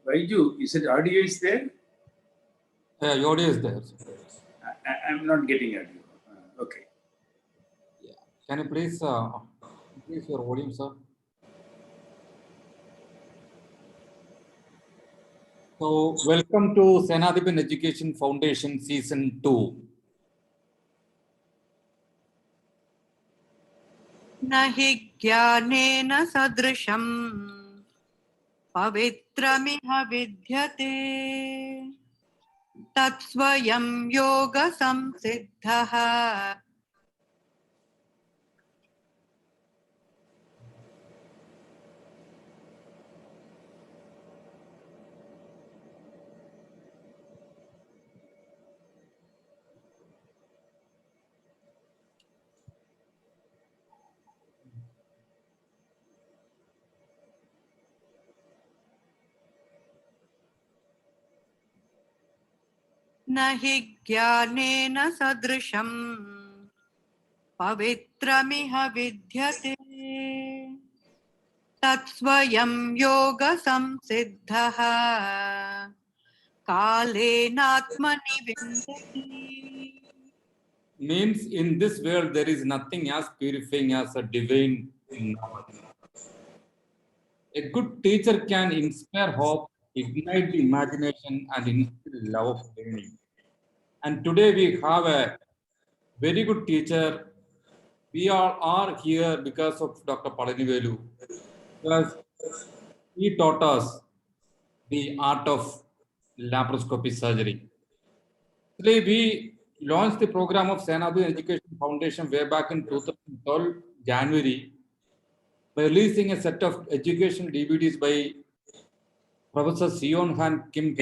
Vaiju, is it audio is there? Yeah, your audio is there. I'm not getting audio. Okay. Yeah. Can you please increase your volume, sir? So, welcome to Senadipin Education Foundation Season 2. Nahi jnanena sadrisham pavitramih vidyate tat swayam yoga samsiddhah. Nahi jnanena sadrisham pavitramih vidyate tat swayam yoga samsiddhah kalenatmani vindati. Means in this world there is nothing as purifying as a divine knowledge. A good teacher can inspire hope, ignite the imagination, and instill love of learning. And today we have a very good teacher. We all are here because of Dr. Palanivelu, because he taught us the art of laparoscopy surgery. Today we launched the program of Senadu Education Foundation way back in 2012 January by releasing a set of education DVDs by Professor Sion Han Kim.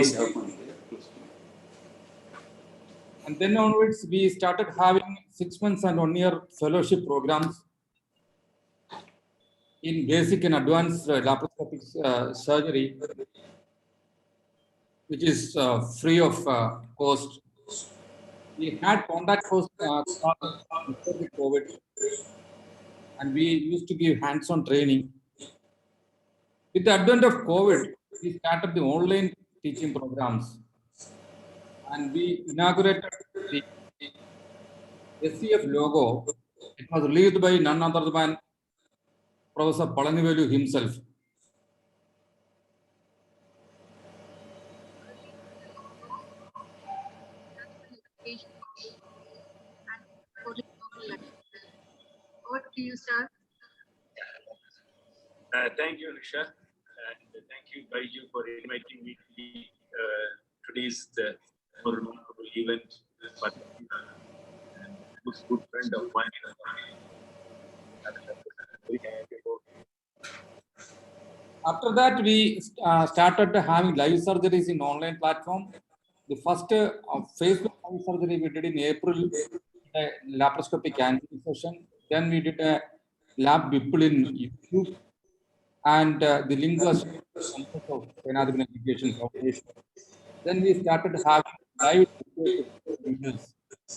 And then onwards, we started having 6 months and 1 year fellowship programs in basic and advanced laparoscopic surgery, which is free of cost. We had contact course before the COVID, and we used to give hands-on training. With the advent of COVID, we started the online teaching programs, and we inaugurated the SCF logo. It was released by none other than Professor Palanivelu himself. Over to you, sir. Thank you, Nisha. And thank you, Vaiju, for inviting me to today's more remarkable event. But and good friend of mine. Very happy about After that, we started having live surgeries in online platform. The first Facebook live surgery we did in April, a laparoscopic anatomy session. Then we did a lab people in YouTube, and the link was of Senadipin Education Foundation. Then we started having live videos,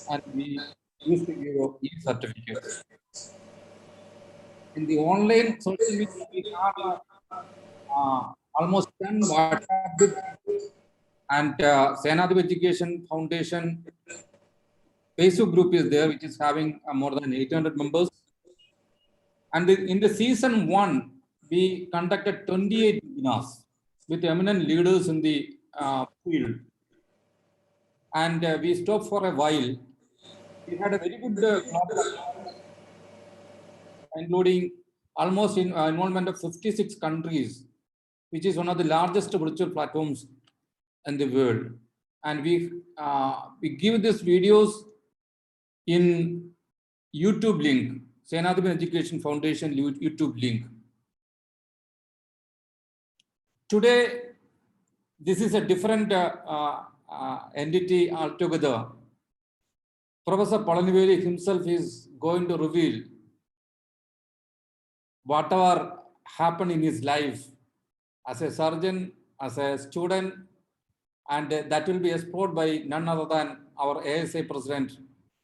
and we used to give e-certificates. In the online social media, we have almost 10 WhatsApp groups, and Senadipin Education Foundation Facebook group is there, which is having more than 800 members. And in the season 1, we conducted 28 webinars with eminent leaders in the field. And we stopped for a while. We had a very good including almost involvement of 56 countries, which is one of the largest virtual platforms in the world. And we give these videos in YouTube link, Senadipin Education Foundation YouTube link. Today, this is a different entity altogether. Professor Palanivelu himself is going to reveal whatever happened in his life as a surgeon, as a student, and that will be explored by none other than our ASA President,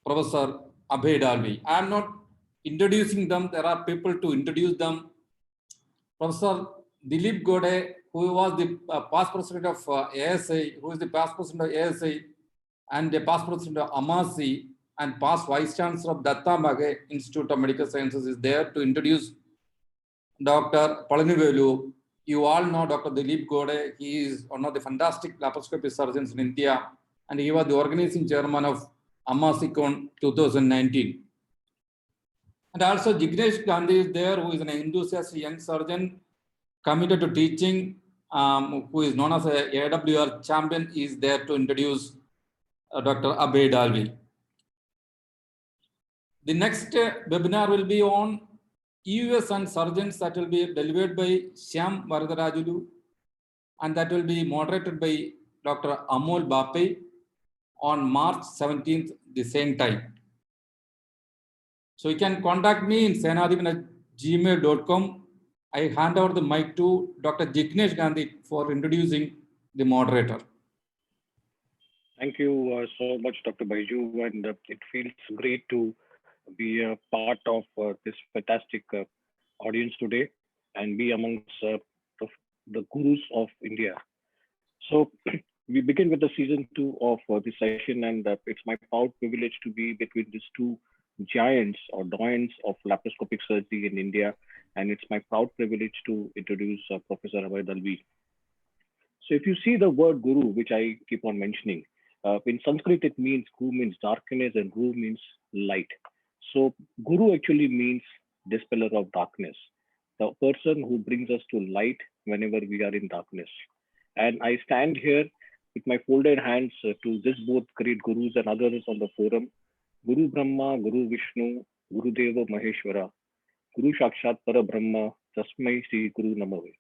Professor Abhay Dalvi. I am not introducing them. There are people to introduce them. Professor Dilip Gode who was the past president of ASI, who is the past president of ASI, and the past president of Amasi, and past vice chancellor of Datta Maghe Institute of Medical Sciences, is there to introduce Dr. Palanivelu. You all know Dr. Dilip Gode. He is one of the fantastic laparoscopy surgeons in India, and he was the organizing chairman of Amasi 2019. And also Jignesh Gandhi is there, who is an enthusiastic young surgeon committed to teaching, who is known as a AWR champion, is there to introduce Dr. Abhay Dalvi. The next webinar will be on EUS and surgeons, that will be delivered by Shyam Varadarajulu, and that will be moderated by Dr. Amol Bape on March 17th, the same time. So you can contact me in senadivan@gmail.com. I hand over the mic to Dr. Jignesh Gandhi for introducing the moderator. Thank you so much, Dr. Baiju, and it feels great to be a part of this fantastic audience today and be amongst the gurus of India. So we begin with the season 2 of this session, and it's my proud privilege to be between these two giants or doyens of laparoscopic surgery in India, and it's my proud privilege to introduce Professor Abhay Dalvi. So if you see the word guru, which I keep on mentioning, in Sanskrit it means gu means darkness and ru means light. So guru actually means dispeller of darkness, the person who brings us to light whenever we are in darkness. And I stand here with my folded hands to this both great gurus and others on the forum. Guru Brahma, Guru Vishnu, Guru Deva Maheshwara, Guru Sakshat Para Brahma, Tasmai Sri Guru Namahe.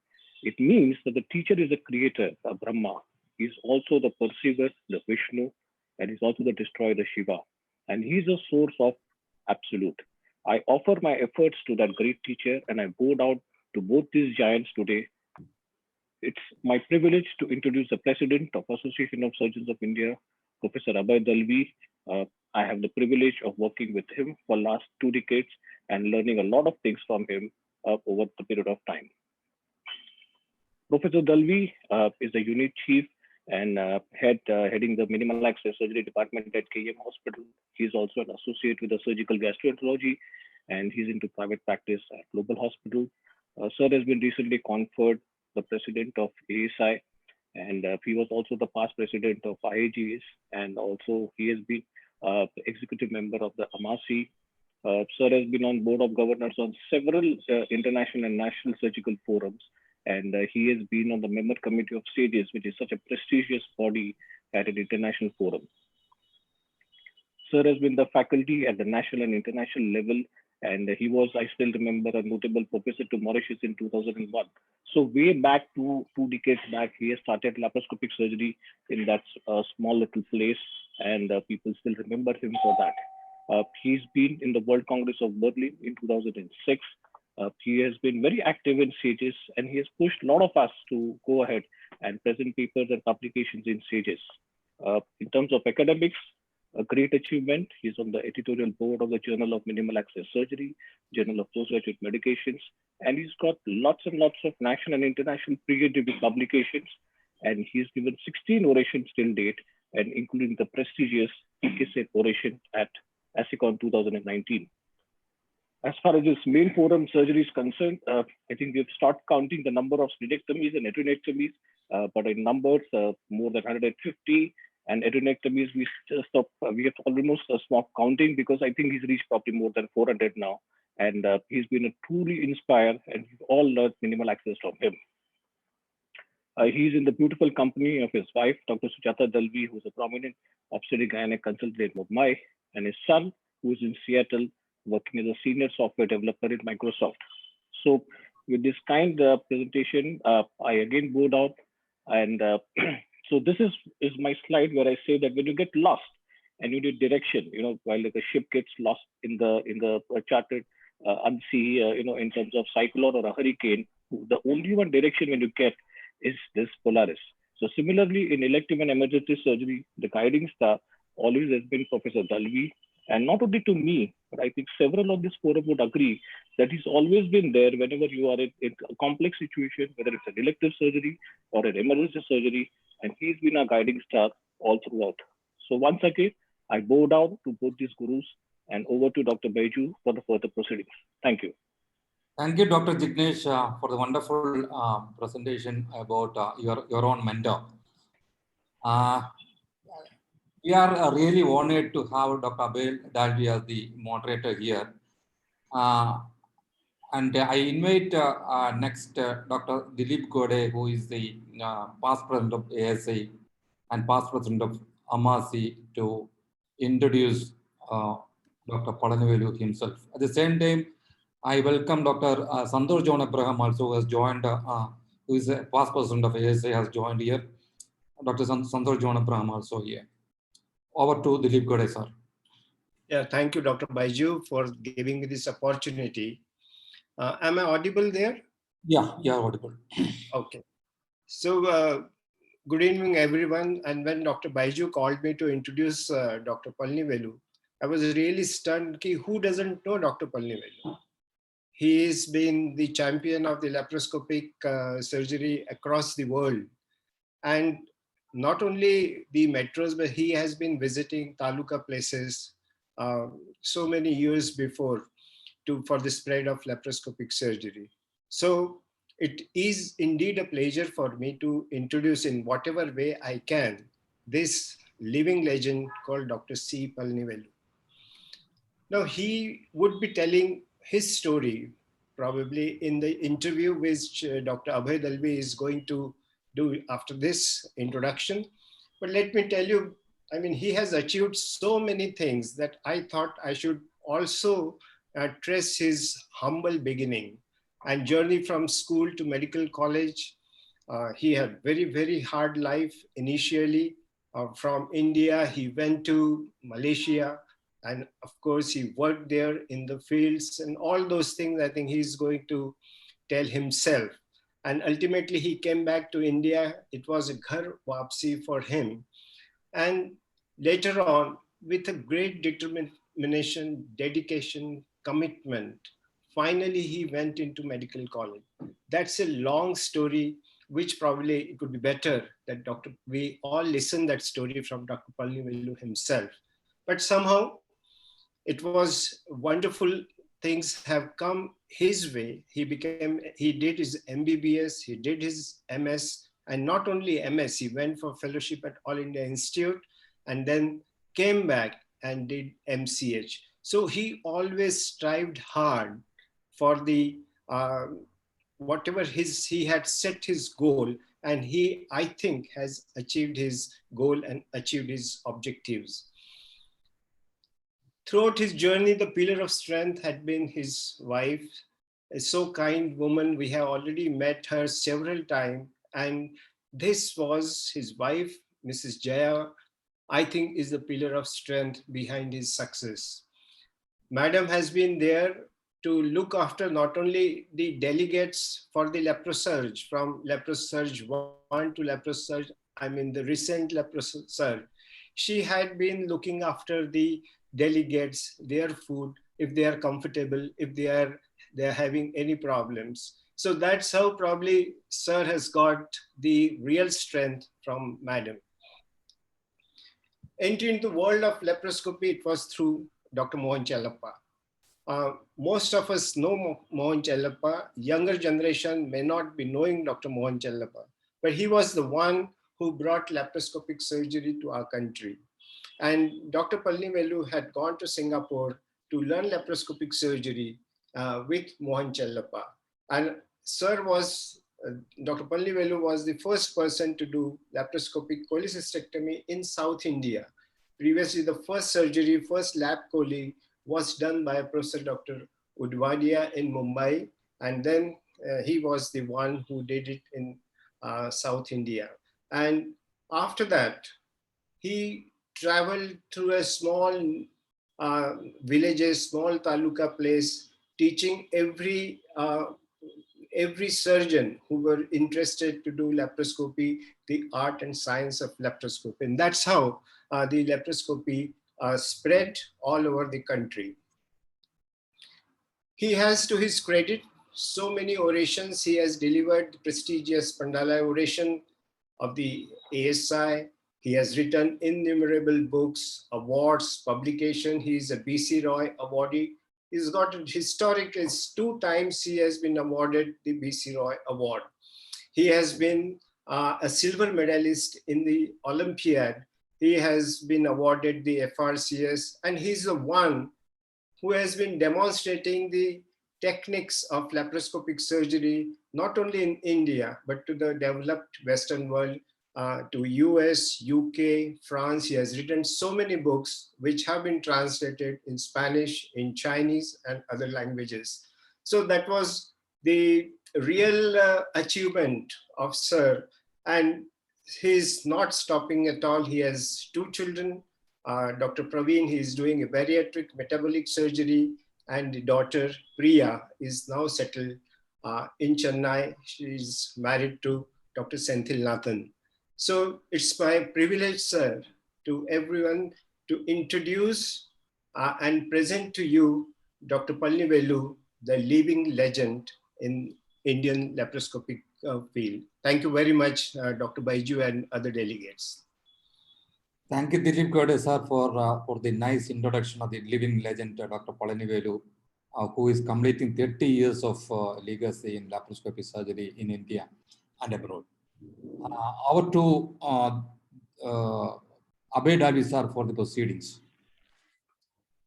It means that the teacher is a creator, a Brahma. He is also the perceiver, the Vishnu, and he's also the destroyer, the Shiva. And he's a source of absolute. I offer my efforts to that great teacher, and I bow down to both these giants today. It's my privilege to introduce the President of Association of Surgeons of India, Professor Abhay Dalvi. I have the privilege of working with him for the last 2 decades and learning a lot of things from him over the period of time. Professor Dalvi is a unit chief and heading the minimal access surgery department at KM Hospital. He's also an associate with the surgical gastroenterology, and he's into private practice at Global Hospital. Sir has been recently conferred the president of ASI, and he was also the past president of IAGS, and also he has been executive member of the Amasi. Sir has been on board of governors on several international and national surgical forums, and he has been on the member committee of SAGES, which is such a prestigious body at an international forum. Sir has been the faculty at the national and international level, and he was, I still remember, a notable professor to Mauritius in 2001. So way back 2 decades back, he has started laparoscopic surgery in that small little place, and people still remember him for that. He's been in the World Congress of Berlin in 2006. He has been very active in SAGES, and he has pushed a lot of us to go ahead and present papers and publications in SAGES. In terms of academics, a great achievement. He's on the editorial board of the Journal of Minimal Access Surgery, Journal of Postgraduate Medications, and he's got lots and lots of national and international peer-reviewed publications, and he's given 16 orations till date, and including the prestigious EKSA oration at ASICON 2019. As far as this main forum surgery is concerned, I think we've started counting the number of splenectomies and adrenectomies, but in numbers, more than 150, and adrenectomies, we have almost stopped counting because I think he's reached probably more than 400 now. And he's been a truly inspired, and we've all learned minimal access from him. He's in the beautiful company of his wife, Dr. Sujata Dalvi, who's a prominent obstetric-gynec consultant in Mumbai, and his son, who is in Seattle, working as a senior software developer at Microsoft. So with this kind presentation, I again bow down, and so this is my slide where I say that when you get lost and you need direction, while like a ship gets lost in the charted unsea, in terms of cyclone or a hurricane, the only one direction when you get is this Polaris. So similarly, in elective and emergency surgery, the guiding star always has been Professor Dalvi, And not only to me, but I think several on this forum would agree that he's always been there whenever you are in a complex situation, whether it's an elective surgery or an emergency surgery, and he's been our guiding star all throughout. So once again, I bow down to both these gurus, and over to Dr. Baiju for the further proceedings. Thank you. Thank you, Dr. Jignesh, for the wonderful presentation about your own mentor. We are really honored to have Dr. Abel Dalvi as the moderator here. And I invite next Dr. Dilip Gode, who is the past president of ASI and past president of Amasi, to introduce Dr. Palanivelu himself. At the same time, I welcome Dr. Santosh John Abraham also, who has joined, who is a past president of ASI, has joined here. Dr. Santosh John Abraham also here. Over to Dilip Gode, sir. Yeah, thank you, Dr. Baiju, for giving me this opportunity. Am I audible there? Yeah, you are audible. Okay. So, good evening, everyone. And when Dr. Baiju called me to introduce Dr. Palanivelu, I was really stunned. Who doesn't know Dr. Palanivelu? He has been the champion of the laparoscopic surgery across the world. And not only the metros, but he has been visiting taluka places so many years before for the spread of laparoscopic surgery. So it is indeed a pleasure for me to introduce in whatever way I can this living legend called Dr. C Palanivelu. Now he would be telling his story probably in the interview which Dr. Abhay Dalvi is going to do after this introduction. But let me tell you, I mean, he has achieved so many things that I thought I should also trace his humble beginning and journey from school to medical college. He had very, very hard life initially. From India, he went to Malaysia. And of course, he worked there in the fields and all those things. I think he's going to tell himself. And ultimately, he came back to India. It was a ghar wapsi for him. And later on, with a great determination, dedication, commitment, finally, he went into medical college. That's a long story, which probably it would be better that we all listen that story from Dr. Palanivelu himself. But somehow, it was wonderful. Things have come his way. He did his MBBS, he did his MS, and not only MS, he went for fellowship at All India Institute and then came back and did MCH. So he always strived hard for the whatever he had set his goal, and he, I think, has achieved his goal and achieved his objectives. Throughout his journey, the pillar of strength had been his wife, a so kind woman. We have already met her several times, and this was his wife, Mrs. Jaya, I think is the pillar of strength behind his success. Madam has been there to look after not only the delegates for the leprosurge, from leprosurge 1 to leprosurge, I mean the recent leprosurge. She had been looking after the delegates, their food, if they are comfortable, if they are having any problems. So that's how probably Sir has got the real strength from Madam. Entry into the world of laparoscopy, it was through Dr. Mohan Chellappa. Most of us know Mohan Chellappa. Younger generation may not be knowing Dr. Mohan Chellappa, but he was the one who brought laparoscopic surgery to our country. And Dr. Palanivelu had gone to Singapore to learn laparoscopic surgery with Mohan Chellappa. And Sir was, Dr. Palanivelu was the first person to do laparoscopic cholecystectomy in South India. Previously, the first surgery, first lap chole was done by Professor Dr. Udvadia in Mumbai. And then he was the one who did it in South India. And after that, he traveled through a small villages, small taluka place, teaching every surgeon who were interested to do laparoscopy, the art and science of laparoscopy. And that's how the laparoscopy spread all over the country. He has, to his credit, so many orations. He has delivered the prestigious Pandala oration of the ASI. He has written innumerable books, awards, publication. He is a BC Roy awardee. He's got a historic, it's 2 times he has been awarded the BC Roy Award. He has been a silver medalist in the Olympiad. He has been awarded the FRCS, and he's the one who has been demonstrating the techniques of laparoscopic surgery, not only in India, but to the developed Western world, to US, UK, France. He has written so many books which have been translated in Spanish, in Chinese, and other languages. So that was the real achievement of Sir. And he's not stopping at all. He has 2 children. Dr. Praveen, he is doing a bariatric metabolic surgery, and the daughter Priya is now settled in Chennai. She is married to Dr. Senthil Nathan. So it's my privilege, sir, to everyone to introduce and present to you Dr. Palanivelu, the living legend in Indian laparoscopic field. Thank you very much, Dr. Baiju and other delegates. Thank you, Dilip Gode, sir, for the nice introduction of the living legend, Dr. Palanivelu, who is completing 30 years of legacy in laparoscopy surgery in India and abroad. Over to Abhay Davi, sir, for the proceedings.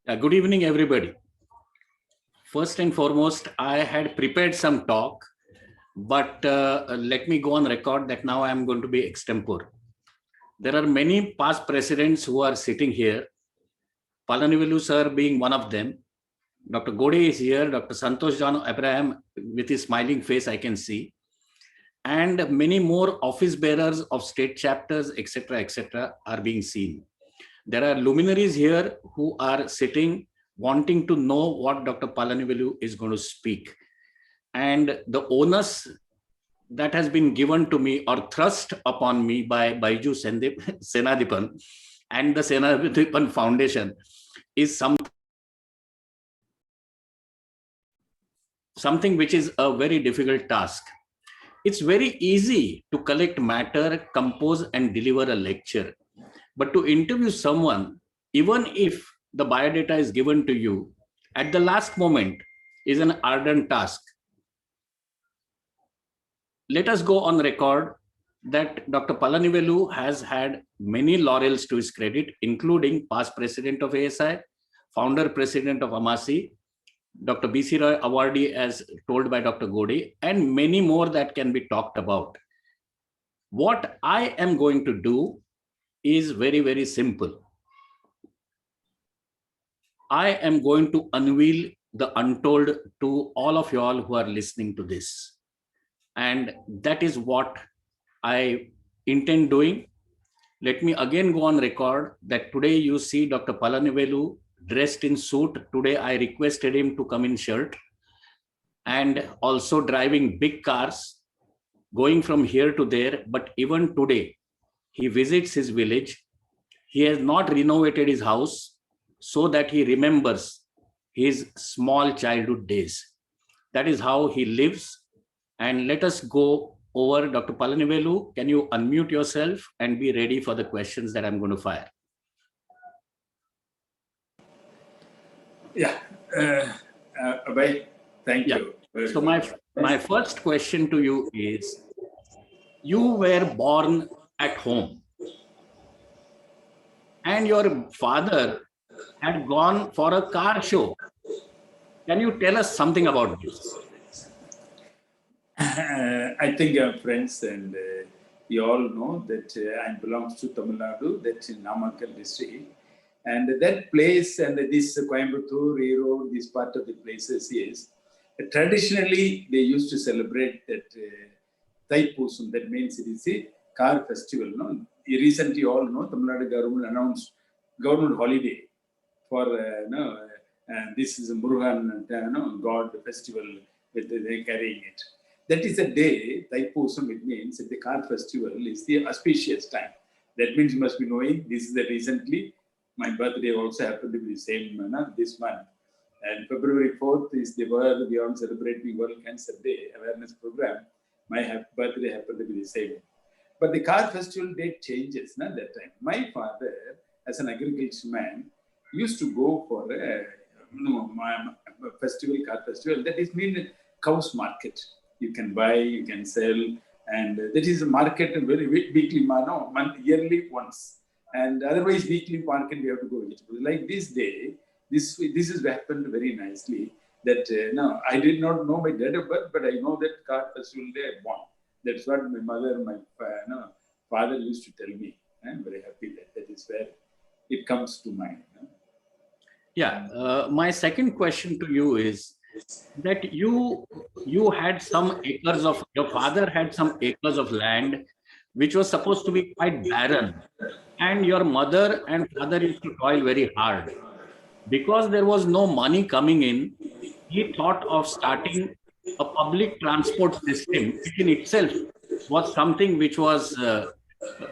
Good evening, everybody. First and foremost, I had prepared some talk, but let me go on record that now I am going to be extempore. There are many past presidents who are sitting here, Palanivelu sir being one of them. Dr. Gode is here, Dr. Santosh John Abraham with his smiling face I can see, and many more office bearers of state chapters, etc., are being seen. There are luminaries here who are sitting wanting to know what Dr. Palanivelu is going to speak. And the onus that has been given to me or thrust upon me by Baiju Senadipan and the Senadipan Foundation is something which is a very difficult task. It's very easy to collect matter, compose and deliver a lecture. But to interview someone, even if the biodata is given to you, at the last moment is an ardent task. Let us go on record that Dr. Palanivelu has had many laurels to his credit, including past president of ASI, founder president of AMASI, Dr. B.C. Roy awardee as told by Dr. Gode, and many more that can be talked about. What I am going to do is very, very simple. I am going to unveil the untold to all of you all who are listening to this. And that is what I intend doing. Let me again go on record that today you see Dr. Palanivelu dressed in suit. Today I requested him to come in shirt, and also driving big cars, going from here to there. But even today, he visits his village. He has not renovated his house so that he remembers his small childhood days. That is how he lives. And let us go over. Dr. Palanivelu, can you unmute yourself and be ready for the questions that I'm going to fire? Yeah, Abhay, thank you. So my first question to you is, you were born at home and your father had gone for a car show. Can you tell us something about this? I think friends and you all know that I belong to Tamil Nadu, that's in Namakkal district. And that place and this Coimbatore, Erode, this part of the places is, traditionally they used to celebrate that Thaipusam, that means it is a car festival. No? Recently you all know, Tamil Nadu government announced government holiday for this is a Murugan God festival with they carrying it. That is a day, Thaipusam, it means that the car festival is the auspicious time. That means you must be knowing this is the recently My birthday also happened to be the same this month. And February 4th is the world we are celebrating World Cancer Day awareness program. My birthday happened to be the same. But the car festival date changes that time. My father, as an agriculture man, used to go for a festival, car festival. That is mean cows market. You can buy, you can sell, and that is a market very weekly, yearly once. And otherwise, weekly market we have to go vegetables. Like this day, this has happened very nicely. That now I did not know my date of birth, but I know that car festival day I born. That's what my mother, my father used to tell me. I'm very happy that is where it comes to mind. Yeah. My second question to you is that you had some acres of, your father had some acres of land which was supposed to be quite barren, and your mother and father used to toil very hard. Because there was no money coming in, he thought of starting a public transport system, which in itself was something which was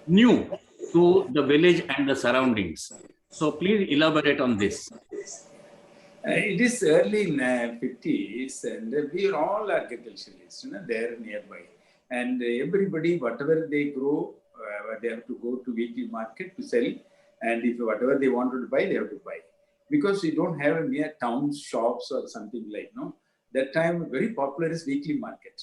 new to the village and the surroundings. So please elaborate on this. It is early in 50s, and we are all agriculturalists, there nearby. And everybody, whatever they grow, they have to go to weekly market to sell. And if whatever they wanted to buy, they have to buy. Because we don't have near towns, shops or something like, that time very popular is weekly market.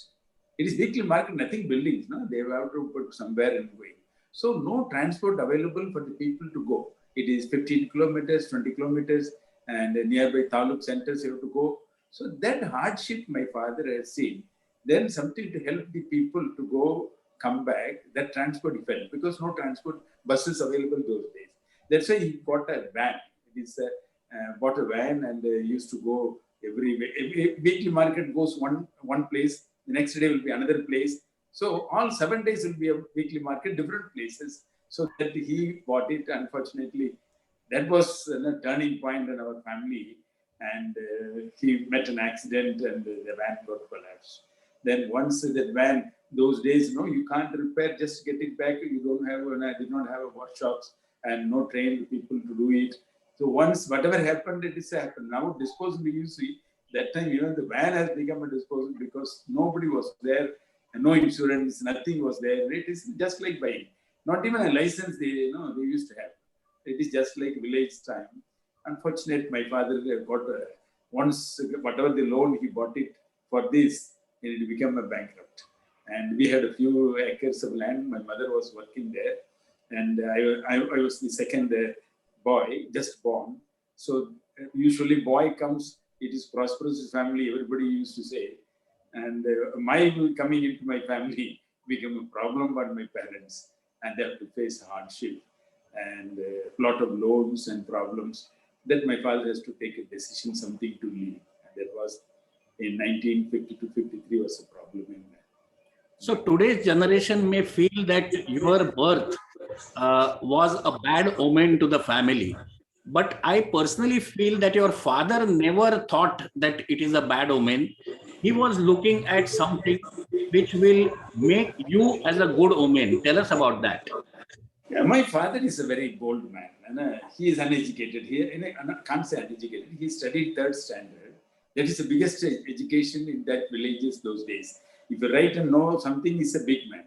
It is weekly market, nothing buildings, they have to put somewhere and going. So no transport available for the people to go. It is 15 kilometers, 20 kilometers, and nearby taluk centers you have to go. So that hardship my father has seen. Then something to help the people to go, come back, that transport he felt, because no transport buses available those days. That's why he bought a van. It is bought a van and used to go every weekly market goes one place, the next day will be another place. So all 7 days will be a weekly market, different places. So that he bought it. Unfortunately, that was a turning point in our family, and he met an accident and the van got collapsed. Then once that van, those days, you can't repair, just get it back. You don't have, I did not have a workshops and no trained people to do it. So once whatever happened, it is happened. Now disposal, you see, that time, the van has become a disposal because nobody was there, and no insurance, nothing was there. It is just like buying. Not even a license they used to have. It is just like village time. Unfortunate, my father got once whatever the loan he bought it for this, and it became a bankrupt. And we had a few acres of land. My mother was working there, and I was the second boy, just born. So usually boy comes, it is prosperous family, everybody used to say. And my coming into my family became a problem for my parents, and they have to face hardship and a lot of loans and problems. That my father has to take a decision, something to leave. And that was in 1952-53 was a problem in that. So today's generation may feel that your birth was a bad omen to the family. But I personally feel that your father never thought that it is a bad omen. He was looking at something which will make you as a good omen. Tell us about that. Yeah, my father is a very bold man, and he is uneducated. I can't say uneducated. He studied 3rd standard. That is the biggest education in that villages those days. If you write and know something, is a big man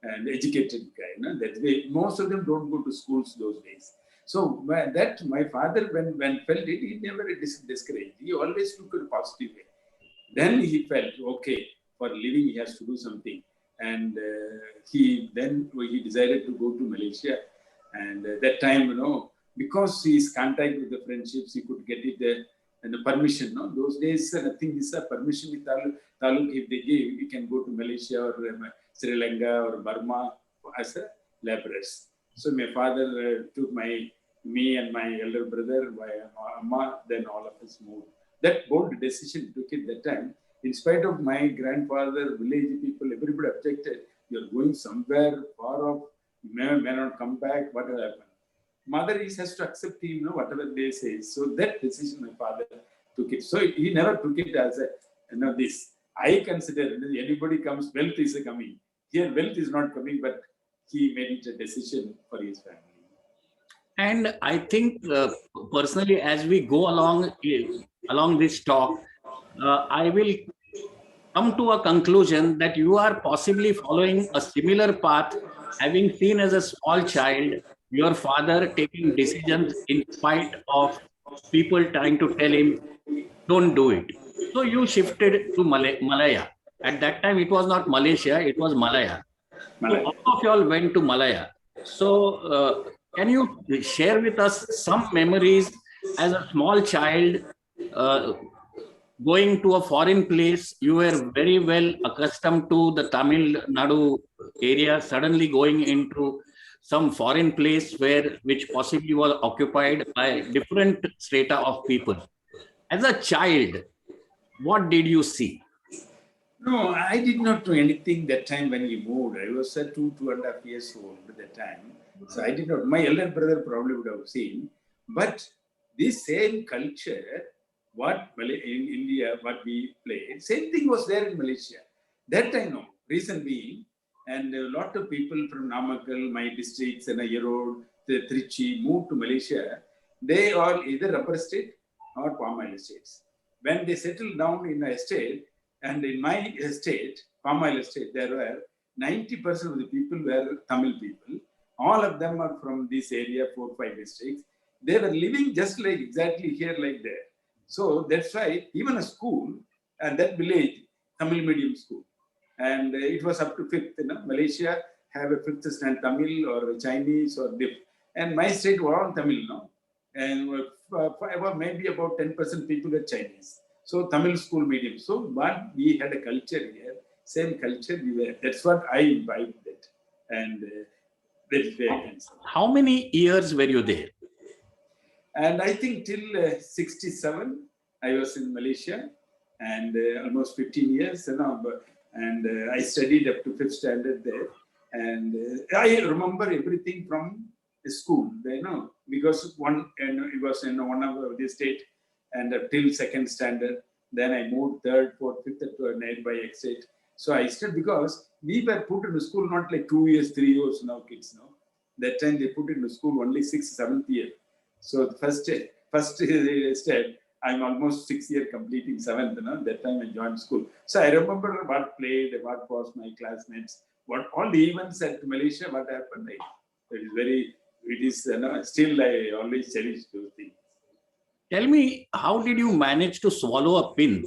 and educated guy. That's way most of them don't go to schools those days. So that my father, when felt it, he never discouraged. He always took a positive way. Then he felt, okay, for living he has to do something. And he decided to go to Malaysia. And that time, because his contact with the friendships, he could get it and the permission. Those days, nothing is a permission with Taluk. If they give, you can go to Malaysia or Sri Lanka or Burma as a laborers. So my father took me and my elder brother, my Amma, then all of us moved. That bold decision took it that time. In spite of my grandfather, village people, everybody objected. You're going somewhere far off, you may not come back, what will happen? Mother has to accept him, whatever they say. So that decision my father took it. So he never took it as this. I consider anybody comes, wealth is coming. Here wealth is not coming, but he made it a decision for his family. And I think personally, as we go along this talk, I will come to a conclusion that you are possibly following a similar path, having seen as a small child your father taking decisions in spite of people trying to tell him, don't do it. So you shifted to Malaya. At that time, it was not Malaysia, it was Malaya. So Malaya. all of you all went to Malaya. So can you share with us some memories as a small child uh, going to a foreign place? You were very well accustomed to the Tamil Nadu area, suddenly going into some foreign place which possibly was occupied by different strata of people. As a child, what did you see? No, I did not do anything that time when we moved. I was 2.5 years old at that time. So I did not, my elder brother probably would have seen. But this same culture, in India, what we played, same thing was there in Malaysia. That I know, reason being, and a lot of people from Namakkal, my districts, and Yerod, Trichy, moved to Malaysia. They all either rubber estate or palm oil estates. When they settled down in a estate, and in my estate, palm oil estate, there were 90% of the people were Tamil people. All of them are from this area, 4-5 districts. They were living just like exactly here, like there. So that's why even a school and that village, Tamil medium school, and it was up to fifth. Malaysia have a fifth stand Tamil or Chinese or Dip, and my state were all Tamil now, and maybe about 10% people were Chinese. So Tamil school medium. So but we had a culture here, same culture we were. That's what I imbibed it, and that's where I can say. How many years were you there? And I think till 67, I was in Malaysia, and almost 15 years, and I studied up to 5th standard there. And I remember everything from the school, because it was in one of the state, and till 2nd standard. Then I moved 3rd, 4th, 5th to a nearby estate. So I studied because we were put in the school not like 2 years, 3 years now, kids. No, that time they put in the school only 6th, 7th year. So the first step, I'm almost 6th year completing 7th. That time I joined school. So I remember what played, what was my classmates, what all the events at Malaysia, what happened. It is still I always cherish those things. Tell me, how did you manage to swallow a pin?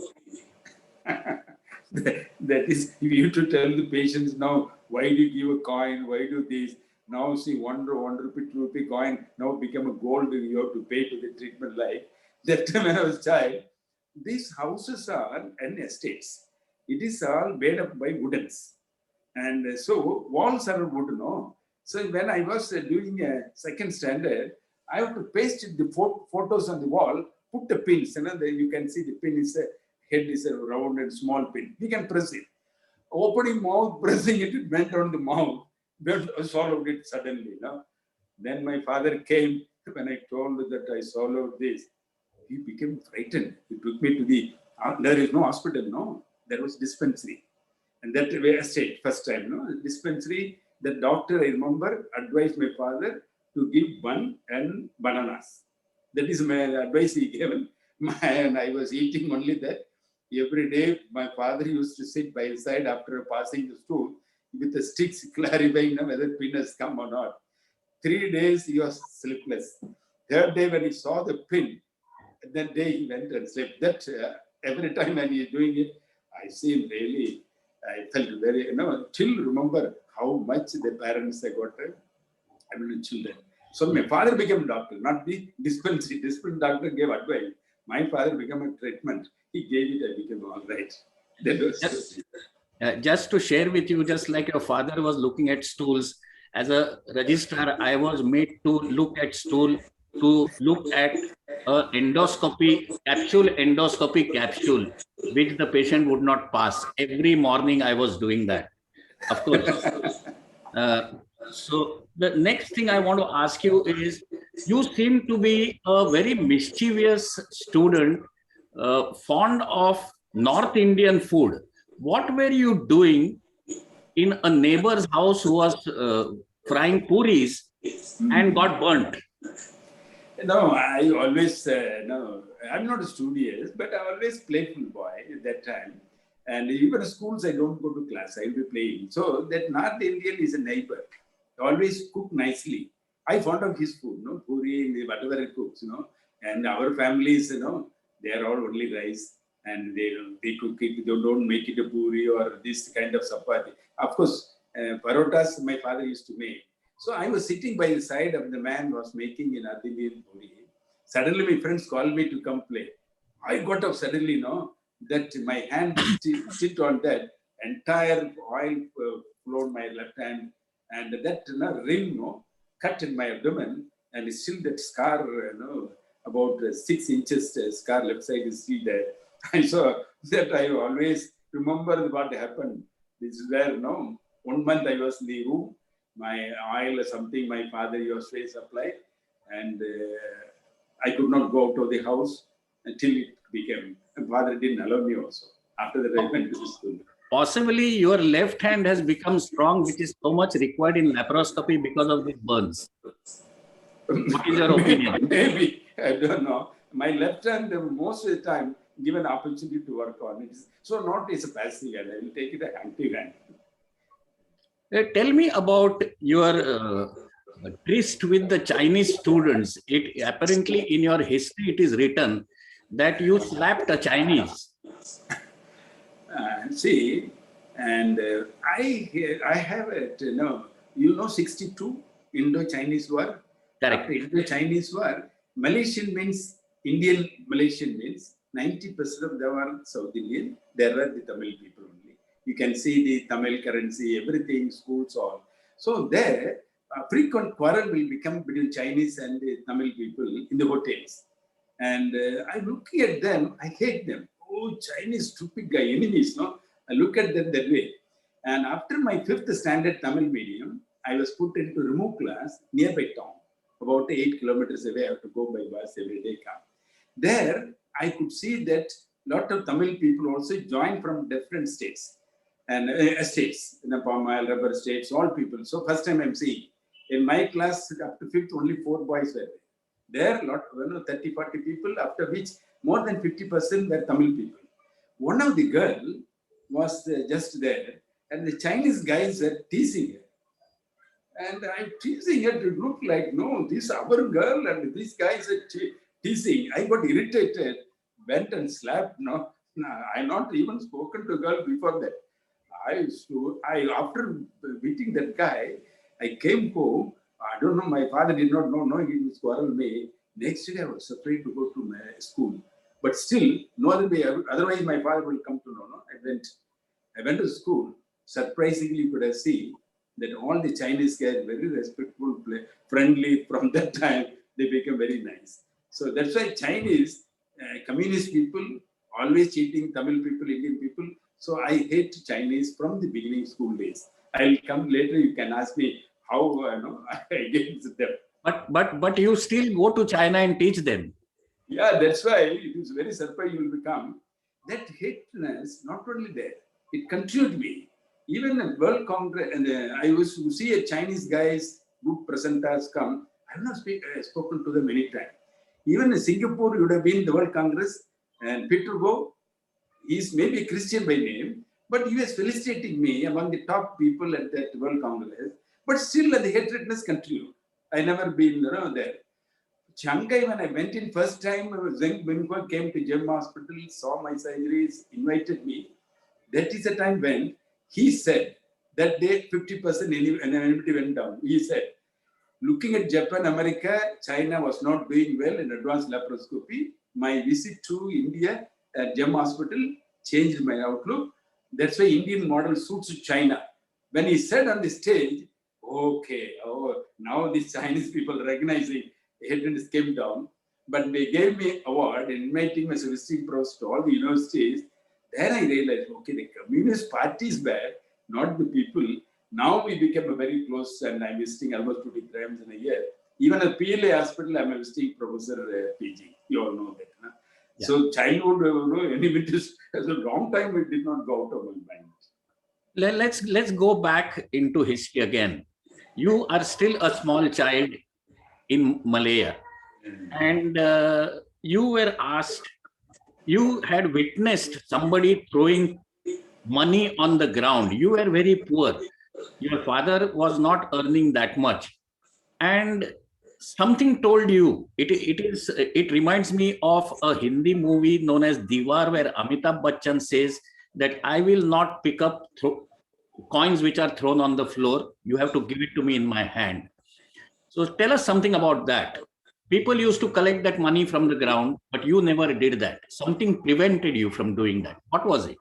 That is, if you to tell the patients now, why do you give a coin? Why do this? Now see, 1 rupee, 2 rupee coin now become a gold you have to pay to the treatment like. That time when I was a child, these houses are and estates. It is all made up by woodens. And so walls are wood, no? So when I was doing a 2nd standard, I have to paste the photos on the wall, put the pins, you can see the pin is head is a round and small pin. We can press it. Opening mouth, pressing it, it went on the mouth, but I swallowed it suddenly. Then my father came when I told that I swallowed this. He became frightened. He took me to there is no hospital, no. There was dispensary. And that way estate, first time, dispensary, the doctor, I remember, advised my father to give bun and bananas. That is my advice he gave. And I was eating only that. Every day, my father used to sit by his side after passing the stool with the sticks clarifying whether pin has come or not. 3 days he was sleepless. 3rd day when he saw the pin, that day he went and slept. That every time when he is doing it, I see him really, I felt very, still remember how much the parents got children. So my father became a doctor, not the dispensary. Dispensary doctor gave advice. My father became a treatment. He gave it, I became all right. That was Just to share with you, just like your father was looking at stools, as a registrar, I was made to look at stool, to look at endoscopy capsule, which the patient would not pass. Every morning I was doing that, of course. So the next thing I want to ask you is, you seem to be a very mischievous student, fond of North Indian food. What were you doing in a neighbor's house who was frying puris and got burnt? No, I always, no, I'm not studious, but I'm always playful boy at that time. And even schools, I don't go to class, I'll be playing. So that North Indian is a neighbor, always cook nicely. I fond of his food, no, puri, whatever he cooks, and our families, they are all only rice and they cook it, they don't make it a puri or this kind of chapati. Of course, parotas my father used to make. So I was sitting by the side of the man who was making an North Indian puri. Suddenly my friends called me to come play. I got up suddenly, that my hand sit on that entire oil flowed my left hand, and that rim, cut in my abdomen, and still that scar, about 6 inches scar left side is still there. I saw that I always remember what happened. This is where, 1 month I was in the room, my oil or something my father used to supply, and I could not go out of the house until it became. My father didn't allow me also. After that, I went to the school. Possibly your left hand has become strong, which is so much required in laparoscopy because of these burns. What is your opinion? Maybe, I don't know. My left hand, most of the time, given opportunity to work on it. So not as a passive hand, I will take it as active hand. Tell me about your tryst with the Chinese students. It apparently in your history it is written that you slapped a Chinese. See, and I have it, 62 Indo-Chinese War. Correct. After Indo-Chinese War, Malaysian means Indian Malaysian means 90% of them are South Indian. There were the Tamil people only. You can see the Tamil currency, everything, schools, all. So there, frequent quarrel will become between Chinese and the Tamil people in the hotels. And I'm looking at them, I hate them. Oh, Chinese stupid guy, enemies, no? I look at them that way. And after my 5th standard Tamil medium, I was put into remote class nearby town, about 8 kilometers away. I have to go by bus every day. Come. There, I could see that lot of Tamil people also joined from different states and states, palm oil, rubber states, all people. So first time I'm seeing. In my class, up to 5th, only 4 boys were there. There, 30, 40 people, after which more than 50% were Tamil people. One of the girl was just there, and the Chinese guys were teasing her. And I'm teasing her to look like, no, this is our girl, and these guys are teasing. I got irritated, went and slapped. No, I not even spoken to girl before that. After beating that guy, I came home. I don't know, my father did not know, he was quarrel me. Next day, I was afraid to go to my school. But still, no other way, otherwise my father will come to know. No? I went to school. Surprisingly, you could have seen that all the Chinese guys very respectful, friendly. From that time, they became very nice. So that's why Chinese, communist people, always cheating Tamil people, Indian people. So I hate Chinese from the beginning school days. I'll come later, you can ask me how I against them. But you still go to China and teach them. Yeah, that's why it is very surprised you will become. That hateness, not only there, it continued me. Even a World Congress, and I used to see a Chinese guys, good presenters come. I have not spoken to them many times. Even in Singapore, you would have been the World Congress, and Peter Go, he's maybe a Christian by name, but he was felicitating me among the top people at that World Congress. But still, the hatredness continued. I never been there. Shanghai, when I went in first time, Zheng Binhua came to Gem Hospital, saw my surgeries, invited me. That is the time when he said that day 50% anonymity went down. He said, looking at Japan, America, China was not doing well in advanced laparoscopy. My visit to India at Gem Hospital changed my outlook. That's why Indian model suits China. When he said on the stage, okay, now these Chinese people recognizing hatred came down, but they gave me award inviting me as a visiting professor to all the universities. Then I realized, okay, the Communist Party is bad, not the people. Now we became a very close, and I'm visiting almost 2 times in a year. Even at PLA hospital, I'm a visiting professor PG. You all know that. Huh? Yeah. So childhood, enmities, as a long time, it did not go out of my mind. Let's go back into history again. You are still a small child in Malaya. And you were asked, you had witnessed somebody throwing money on the ground. You were very poor. Your father was not earning that much. And something told you, it reminds me of a Hindi movie known as Diwar, where Amitabh Bachchan says that I will not pick up coins which are thrown on the floor. You have to give it to me in my hand. So tell us something about that. People used to collect that money from the ground, but you never did that. Something prevented you from doing that. What was it?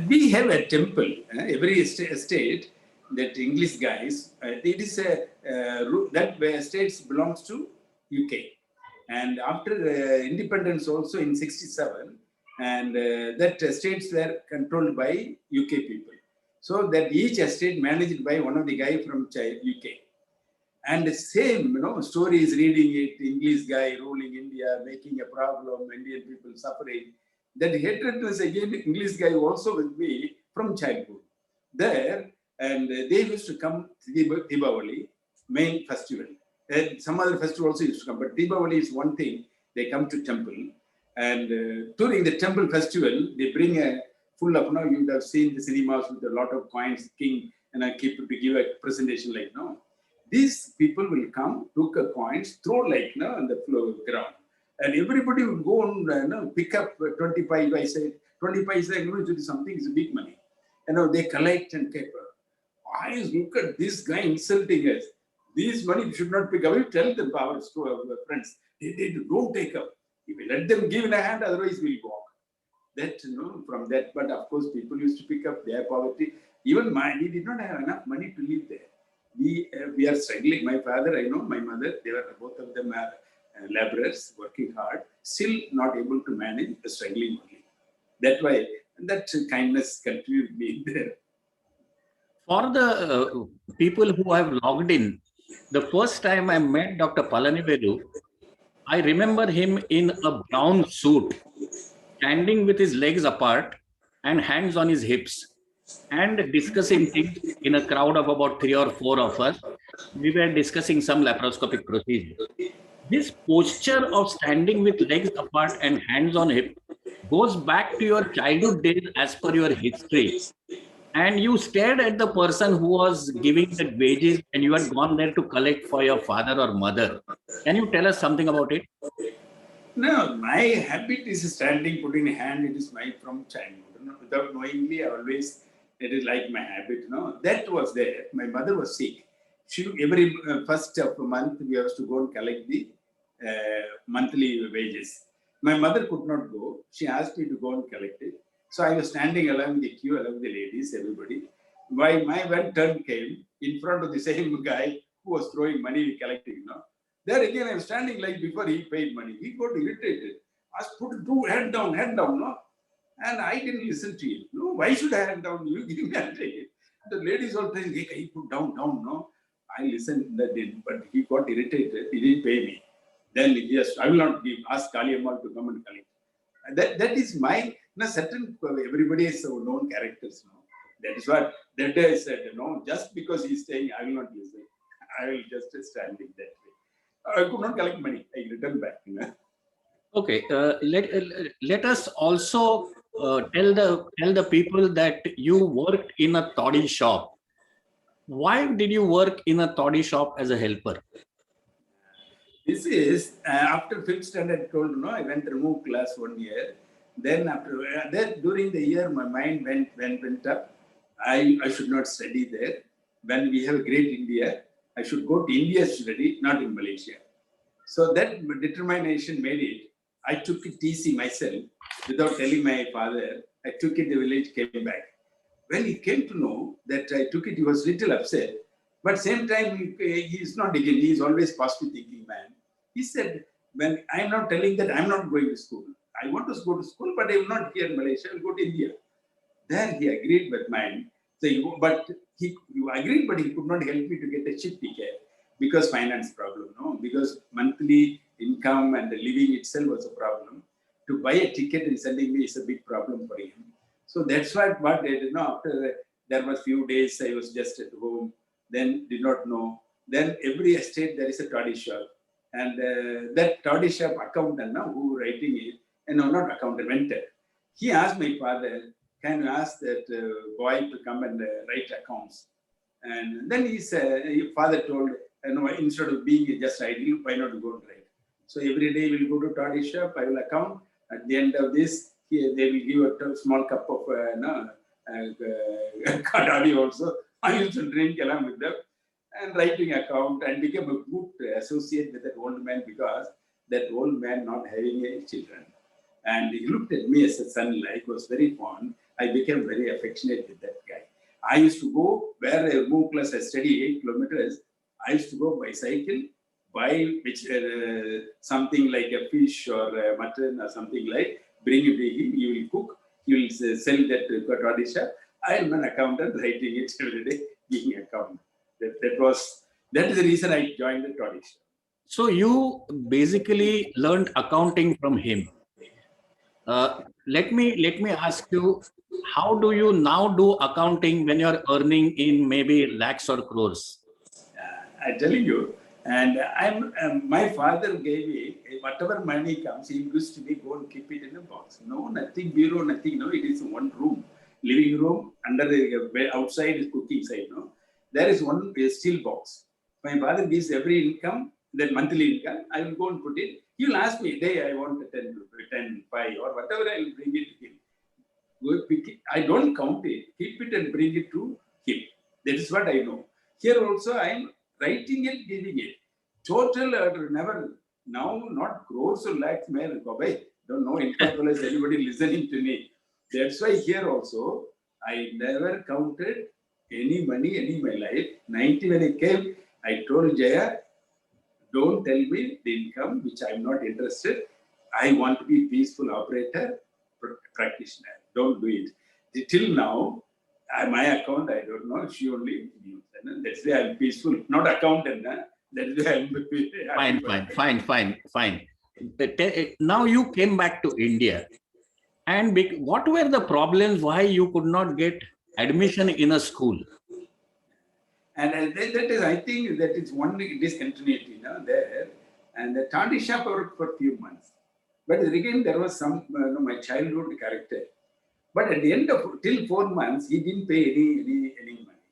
We have a temple. Every state, that English guys, it is that states belongs to UK. And after independence also in 67, and that states were controlled by UK people. So that each estate managed by one of the guy from UK. And the same, story is reading it, English guy ruling India, making a problem, Indian people suffering. That hatred was again English guy also with me from childhood. There, and they used to come to Deepavali, main festival. And some other festival also used to come, but Deepavali is one thing, they come to temple. And during the temple festival, they bring a full of, you would have seen the cinemas with a lot of coins, king, and I keep to give a presentation like, these people will come, took a coins, throw like on the floor ground. And everybody will go and pick up 20 paise. 20 paise, something is big money. They collect and keep. I look at this guy insulting us. These money should not pick up. We tell them, our friends, they don't take up. If we let them give in a hand, otherwise we'll walk. That, from that, but of course, people used to pick up their poverty. Even we did not have enough money to live there. We are struggling. My father, my mother, they were both of them are laborers, working hard, still not able to manage, struggling only. That why that kindness continued me there. For the people who have logged in, the first time I met Dr. Palanivelu, I remember him in a brown suit, standing with his legs apart and hands on his hips, and discussing things in a crowd of about 3 or 4 of us. We were discussing some laparoscopic procedure. This posture of standing with legs apart and hands on hip goes back to your childhood days as per your history. And you stared at the person who was giving the wages, and you had gone there to collect for your father or mother. Can you tell us something about it? No, my habit is standing, putting a hand. It is my from childhood. Without knowingly, it is like my habit. That was there. My mother was sick. Every first of the month, we have to go and collect the monthly wages. My mother could not go. She asked me to go and collect it. So I was standing along the queue, along the ladies, everybody. When my turn came, in front of the same guy who was throwing money collecting. There again, I was standing like before he paid money. He got irritated. I put two hand down, and I didn't listen to him. No, why should I hand down? You give me a hand. The ladies all saying, hey, he put down, I listened, but he got irritated. He didn't pay me. Then yes, I will not give. Ask Kaliammal to come and collect. That is my certain. Everybody is known characters. That is what that day I said. Just because he is saying, I will not listen. I will just standing that way. I could not collect money. I returned back. Okay, let us also tell the people that you worked in a toddy shop. Why did you work in a toddy shop as a helper? This is after 5th standard. Told I went to remove class 1 year. Then after that, during the year, my mind went up. I should not study there. When we have a great India, I should go to India to study, not in Malaysia. So that determination made it. I took a TC myself without telling my father. I took it to the village, came back. When he came to know that I took it, he was little upset. But same time, he is not again. He is always positive thinking man. He said, when I am not telling that I am not going to school. I want to go to school, but I will not here in Malaysia. I will go to India. Then he agreed with mine. So he agreed, but he could not help me to get a ship ticket because finance problem. Because monthly income and the living itself was a problem. To buy a ticket and sending me is a big problem for him. So that's what I did. After there was few days I was just at home. Then did not know. Then every estate there is a toddy shop. And that toddy shop accountant now who writing it, and no, not accountant, mentor. He asked my father, can you ask that boy to come and write accounts? And then his father told, no, instead of being just idle, why not go and write? So every day we'll go to toddy shop, I will account. At the end of this, they will give a small cup of toddy also. I used to drink along with them and writing account and became a good associate with that old man because that old man not having any children. And he looked at me as a son, like, was very fond. I became very affectionate with that guy. I used to go where a move class I study 8 kilometers. I used to go by cycle, buy something like a fish or a mutton or something like, bring it to him, he will cook, he will sell that to toddy shop. I am an accountant writing it every day, giving account. That is the reason I joined the toddy shop. So you basically learned accounting from him. Let me ask you, how do you now do accounting when you're earning in maybe lakhs or crores? I'm telling you, and my father gave me whatever money comes, he used to me go and keep it in a box. No, nothing bureau, nothing. No, it is one room, living room under the outside is cooking side. No, there is one steel box. My father gives every income, that monthly income. I will go and put it. He will ask me, day I want 10, 5 or whatever. I will bring it to him. Go pick it. I don't count it. Keep it and bring it to him. That is what I know. Here also I am writing it, giving it. Total never, now not crores or lakhs, man, don't know in particular is anybody listening to me. That's why here also, I never counted any money in my life. 90 when I came, I told Jaya, don't tell me the income which I'm not interested. I want to be peaceful operator, practitioner. Don't do it. Till now, my account, I don't know, she only knew. That's why I'm peaceful, not accountant. That's why I'm Fine. Now you came back to India. And what were the problems why you could not get admission in a school? And that is, I think that is one discontinuity there. And the toddy shop worked for a few months. But again, there was some, my childhood character. But at the end of, till 4 months, he didn't pay any money.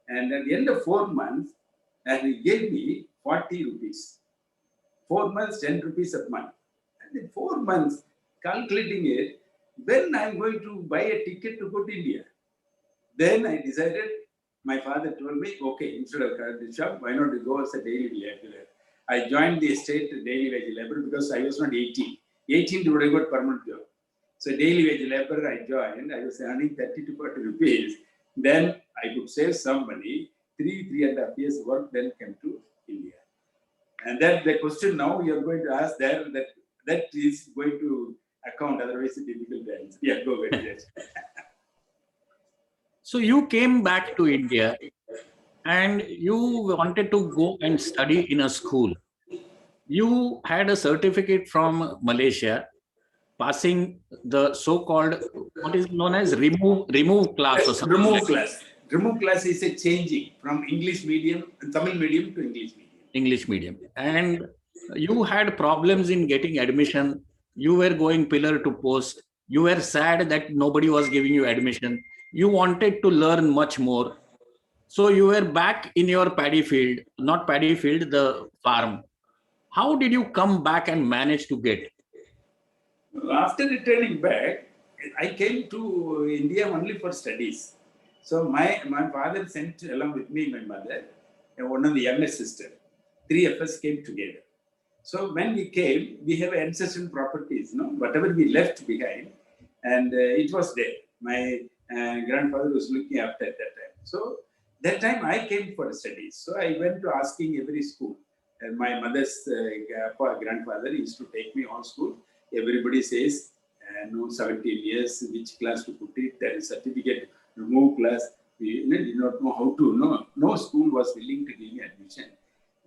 And at the end of 4 months, and he gave me 40 rupees. 4 months, 10 rupees a month. And in 4 months, calculating it, when I'm going to buy a ticket to go to India, then I decided, my father told me, okay, instead of the shop, why not you go as a daily laborer? I joined the estate daily wage laborer because I was not 18. 18 to have got permanent job. So daily wage laborer I joined, I was earning 30 to 40 rupees. Then I could save some money, 3.5 years work, then came to India. And then the question now you're going to ask there, that is going to account, otherwise it's difficult to answer. Yeah, go ahead. So you came back to India and you wanted to go and study in a school. You had a certificate from Malaysia, passing the so-called, what is known as remove class or something. Remove class. Remove class is a changing from English medium, Tamil medium to English medium. English medium. And you had problems in getting admission. You were going pillar to post. You were sad that nobody was giving you admission. You wanted to learn much more. So you were back in your paddy field, not paddy field, the farm. How did you come back and manage to get? After returning back, I came to India only for studies. So my father sent along with me, my mother, and one of the younger sister. 3 of us came together. So when we came, we have ancestral properties, whatever we left behind, and it was there. My grandfather was looking after at that time. So that time I came for studies. So I went to asking every school. And my mother's grandfather used to take me on school. Everybody says, no, 17 years, which class to put it, there is certificate, remove class. We did not know how to, no school was willing to give me admission.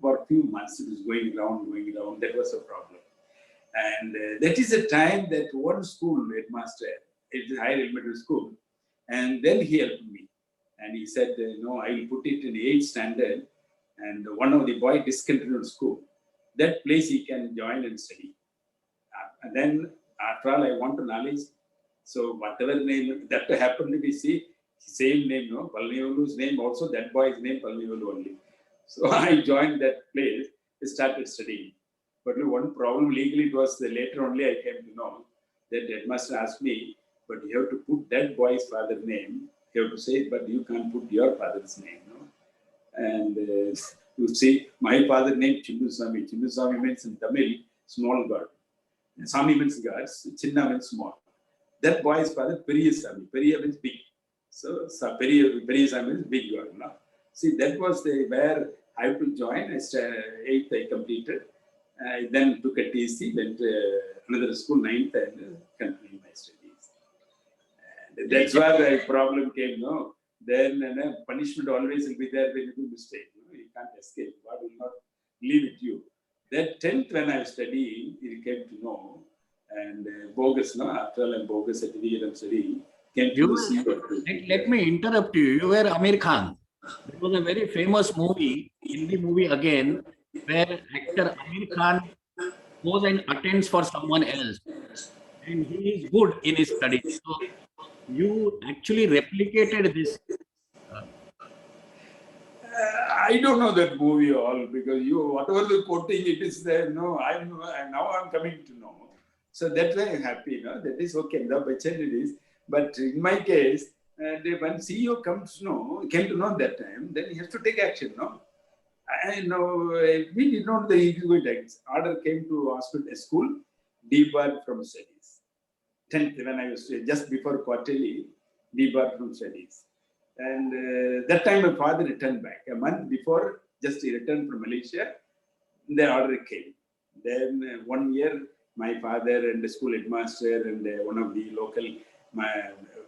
For a few months, it was going around, that was a problem. And that is a time that one school headmaster, it's a higher elementary school, and then he helped me. And he said, no, I will put it in 8th standard, and one of the boy discontinued school. That place he can join and study. And then after all, I want to knowledge. So whatever name that happened to be same name, no, Palanivelu's name also, that boy's name Palanivelu only. So I joined that place, started studying. But one problem legally it was later only I came to know that headmaster asked me, but you have to put that boy's father name. You have to say, but you can't put your father's name, no. And you see, my father name Chinnuswamy. Chinnuswamy means in Tamil, small god. Swami means gods, Chinna means small. That boy's father, Periyaswamy. Periya means big. So Periyaswamy means big god. No? See, that was where I have to join. 8th I completed. I then took a TC, went to another school, 9th, and continued my studies. And that's where the problem came, no? Then punishment always will be there when you do mistake. No? You can't escape. God will not leave it you. That 10th when I was studying, it came to know, and bogus, no? After all, I'm bogus certificate I'm studying, came to see. Let me interrupt you. You were Amir Khan. There was a very famous movie, Hindi movie again, where actor Amir Khan goes and attends for someone else. And he is good in his studies. So you actually replicated this. I don't know that movie all because whatever the quoting it is there. No, now I'm coming to know. So that's why I'm happy. No, that is okay. The budget it is. But in my case, when CEO came to know that time, then he has to take action. No, I know we did not the equivalent. Order came to hospital school, debarred from studies. 10th when I was just before quarterly, debarred from studies. And that time my father returned back. A month before, just he returned from Malaysia, the order came. Then 1 year, my father and the school headmaster and one of the local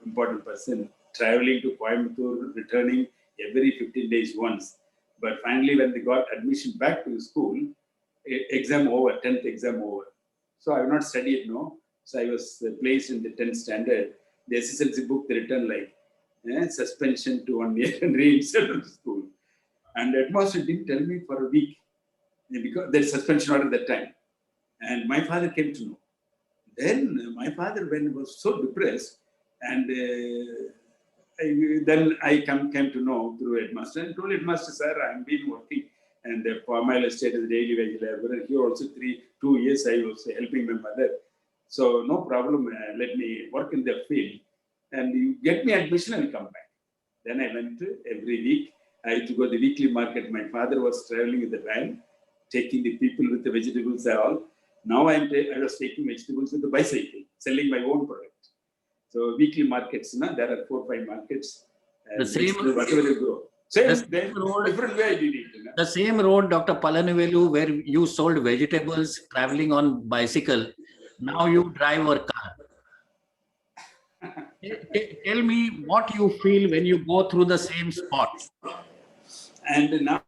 important person traveling to Coimbatore, returning every 15 days once. But finally, when they got admission back to the school, exam over, 10th exam over. So I have not studied, no. So I was placed in the 10th standard. The SSLC book, they written like, suspension to 1 year and reinstate to school. And the headmaster didn't tell me for a week because there's suspension order at that time. And my father came to know. Then my father, when he was so depressed, and then I came to know through headmaster and told headmaster, sir, I've been working and the formal estate is daily wage laborer. Here also 2 years I was helping my mother. So no problem, let me work in the field. And you get me admission, I'll come back. Then I went every week. I had to go to the weekly market. My father was traveling with the van, taking the people with the vegetables and all. Now I was taking vegetables with the bicycle, selling my own product. So weekly markets, there are 4 or 5 markets. The same, whatever you grow. Different way I did it. The same road, Dr. Palanivelu, where you sold vegetables traveling on bicycle. Now you drive a car. Tell me what you feel when you go through the same spot. And now,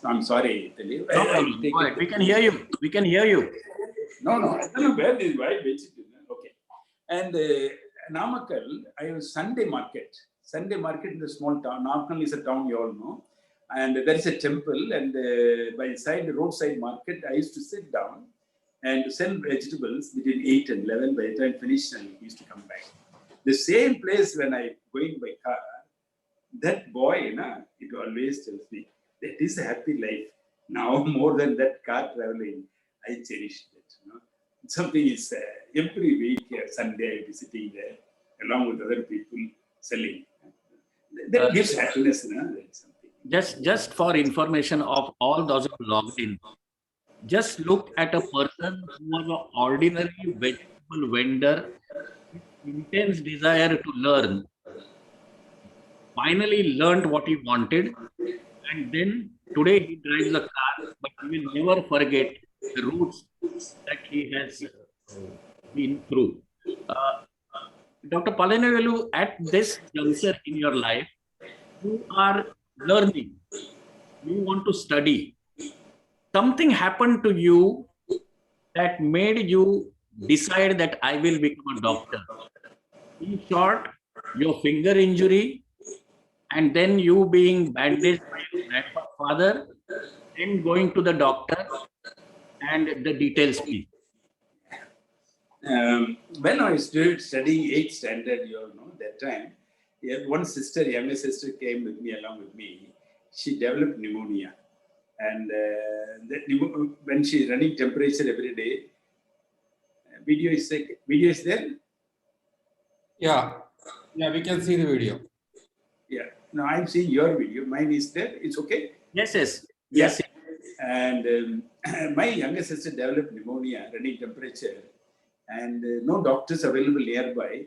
I'm sorry, We can hear you. We can hear you. No, I don't know where this white vegetable. Okay. And Namakkal, I was Sunday market. Sunday market in the small town. Namakkal is a town you all know. And there is a temple, and by side the roadside market, I used to sit down and sell vegetables between 8 and 11. By the time finished, I used to come back. The same place when I going by car, that boy, it always tells me that is a happy life. Now more than that car traveling, I cherish it. Something is every week Sunday I be sitting there along with other people selling. That gives happiness. Just for information of all those who logged in, just look at a person who was an ordinary vegetable vendor with intense desire to learn, finally learned what he wanted, and then today he drives a car, but he will never forget the roots that he has been through. Dr. Palanivelu, at this juncture in your life, you are learning, you want to study. Something happened to you that made you decide that I will become a doctor. In short, your finger injury, and then you being bandaged by your grandfather, and going to the doctor, and the details, please. When I started studying 8th standard, that time, one sister, younger sister, came with me, along with me. She developed pneumonia. And when she running temperature every day, video is there? Yeah. Yeah, we can see the video. Yeah. Now I'm seeing your video. Mine is there. It's okay? Yes, yes. Yeah. Yes. And my younger sister developed pneumonia, running temperature, and no doctors available nearby,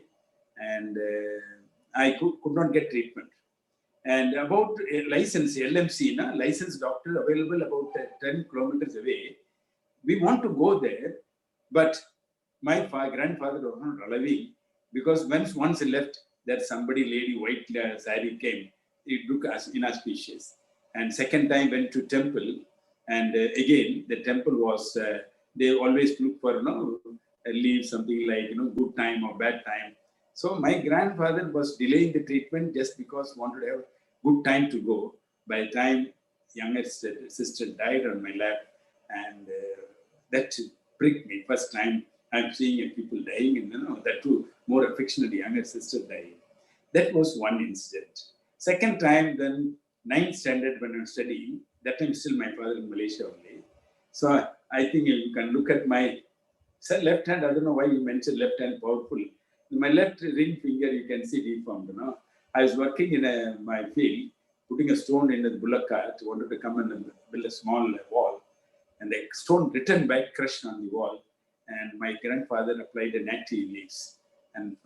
and I could not get treatment. And about a license, LMC, licensed doctor available about 10 kilometers away. We want to go there, but my grandfather was not allowing, because once he left, that somebody lady white sari came, it looked as inauspicious. And second time went to temple, and again the temple was they always look for leave something like good time or bad time. So my grandfather was delaying the treatment just because wanted to have good time to go. By the time younger sister died on my lap, and that pricked me. First time I'm seeing people dying, and that too more affectionately, younger sister dying. That was one incident. Second time, then 9th standard when I was studying, that time still my father in Malaysia only. So I think you can look at my left hand. I don't know why you mentioned left hand powerful. My left ring finger, you can see deformed. I was working in my field, putting a stone in a bullock cart, wanted to come and build a small wall. And the stone returned back, crushed on the wall. And my grandfather applied an active leaves. And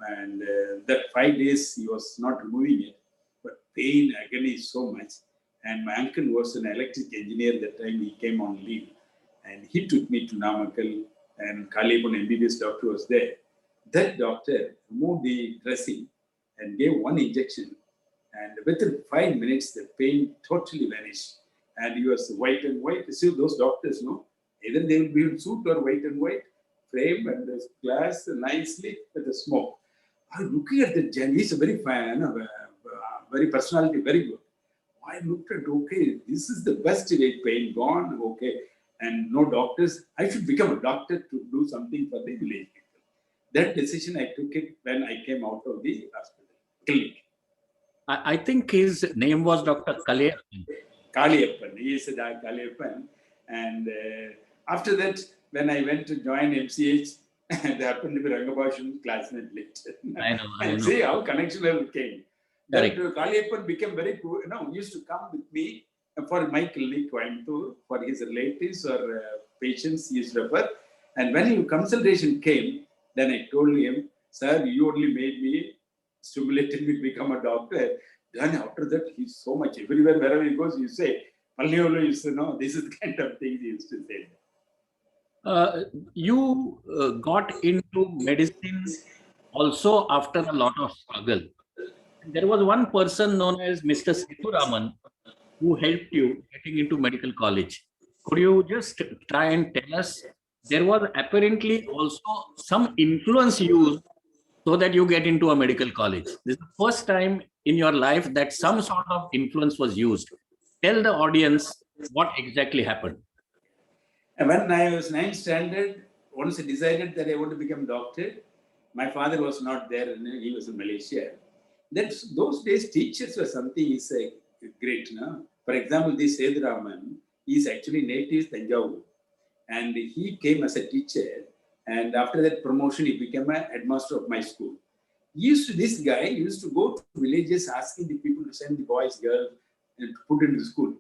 that 5 days he was not removing it, but pain, agony so much. And my uncle was an electric engineer that time. He came on leave, and he took me to Namakkal, and Kalipon MBBS doctor was there. That doctor removed the dressing and gave one injection, and within 5 minutes the pain totally vanished. And he was white and white. See, those doctors, either they will be in suit or white and white, frame and the glass nicely with the smoke. I was looking at the gem. He's a very fan, very personality, very good. I looked at, okay, this is the best way, pain gone, okay, and no doctors. I should become a doctor to do something for the village people. That decision I took it when I came out of the hospital, clinic. I think his name was Dr. Kaliyappan. He is a Kaliyappan. And after that, when I went to join MCH, they happened to be Rangabhashan's classmate later. I know. And see how connection came. That Correct. Kaliyappan became very cool. Used to come with me for my clinic, Coimbatore, for his relatives or patients he used to refer. And when his consultation came, then I told him, sir, you only made me, stimulated me to become a doctor. Then after that, he's so much, everywhere, wherever he goes, you say, Palanivelu used to know, this is the kind of thing he used to say. You got into medicine also after a lot of struggle. There was one person known as Mr. Sethuraman who helped you getting into medical college. Could you just try and tell us? There was apparently also some influence used so that you get into a medical college. This is the first time in your life that some sort of influence was used. Tell the audience what exactly happened. And when I was 9th standard, once I decided that I want to become a doctor, my father was not there, he was in Malaysia. Those days, teachers were something is great. For example, this Sethuraman is actually native Tanjavur, and he came as a teacher. And after that promotion, he became a headmaster of my school. This guy used to go to villages asking the people to send the boys, girls, and to put into the school.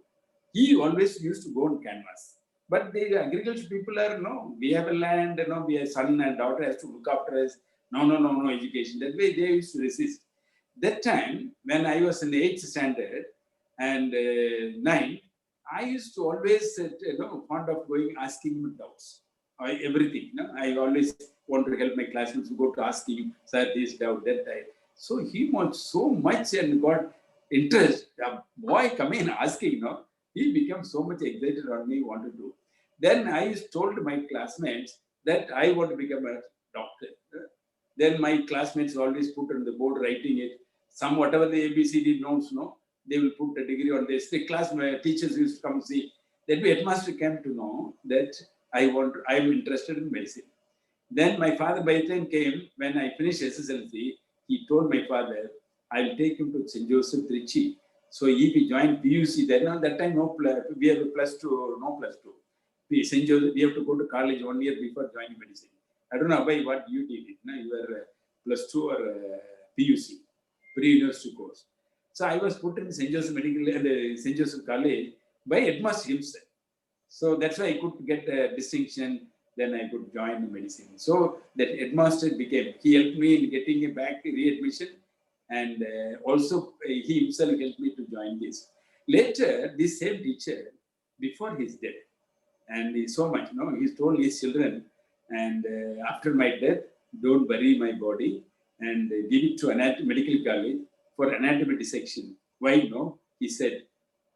He always used to go on canvas. But the agriculture people are, we have a land, we have son and daughter has to look after us. No education. That way they used to resist. That time, when I was in the 8th standard and 9th, I used to always, fond of going asking him doubts. Everything. I always want to help my classmates to go to ask him, sir, this doubt, that doubt. So he wants so much and got interest. Boy, come in asking, he became so much excited on me, wanted to. Then I told my classmates that I want to become a doctor. Then my classmates always put on the board writing it. Some whatever the ABCD notes, they will put a degree on this. The class, my teachers used to come see. That way, headmaster came to know that I am interested in medicine. Then my father, by the time came, when I finished SSLC, he told my father, I'll take him to St. Joseph Trichy. So if he joined PUC, then at that time, we have a +2, no +2. St. Joseph, we have to go to college 1 year before joining medicine. I don't know about what you did. You were +2 or PUC, pre-university course. So I was put in St. Joseph St. Joseph College by headmaster himself. So that's why I could get a distinction. Then I could join the medicine. So that headmaster he helped me in getting a back readmission, and also he himself helped me to join this. Later, this same teacher, before his death, and he so much, he told his children, and after my death, don't bury my body and give it to medical college for anatomy dissection. Why no? He said,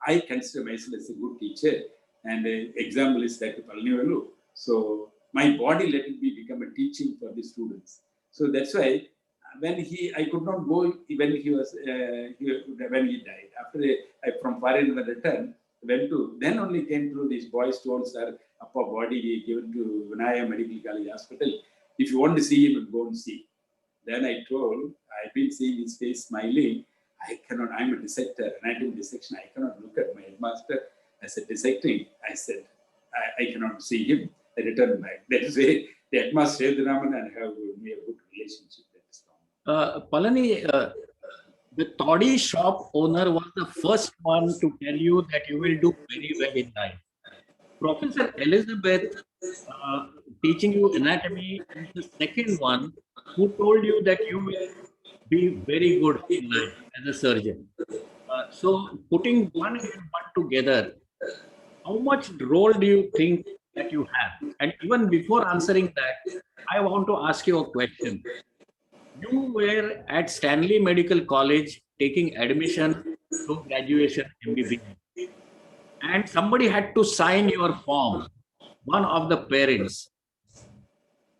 I consider myself as a good teacher, and example is Dr. Palanivelu. So my body let it become a teaching for the students. So that's why when I could not go when he was when he died. After from foreign return, then only came through these boys told sir, upper body given to Vinaya Medical College Hospital. If you want to see him, go and see. Then I told, I've been seeing his face smiling. I cannot, I'm a dissector, anatomy dissection. I cannot look at my headmaster as a dissecting. I said, I cannot see him. I returned back. That is why the headmaster Raman and have made a good relationship. Palani, the toddy shop owner was the first one to tell you that you will do very well in life. Professor Elizabeth teaching you anatomy is the second one who told you that you will be very good in life as a surgeon. So putting one and one together, how much role do you think that you have? And even before answering that, I want to ask you a question. You were at Stanley Medical College taking admission to graduation MBBS, and somebody had to sign your form, one of the parents.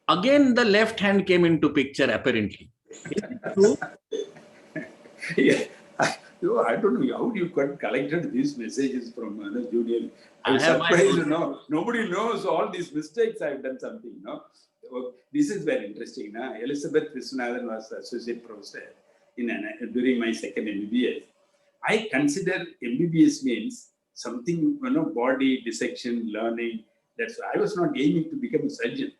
Again, the left hand came into picture, apparently. Is it true? Yeah. I don't know how you collected these messages from Junior. I'm surprised, nobody knows all these mistakes. I've done something, This is very interesting. Elizabeth Viswanathan was associate professor during my second MBBS. I consider MBBS means something, body dissection, learning. That's why I was not aiming to become a surgeon.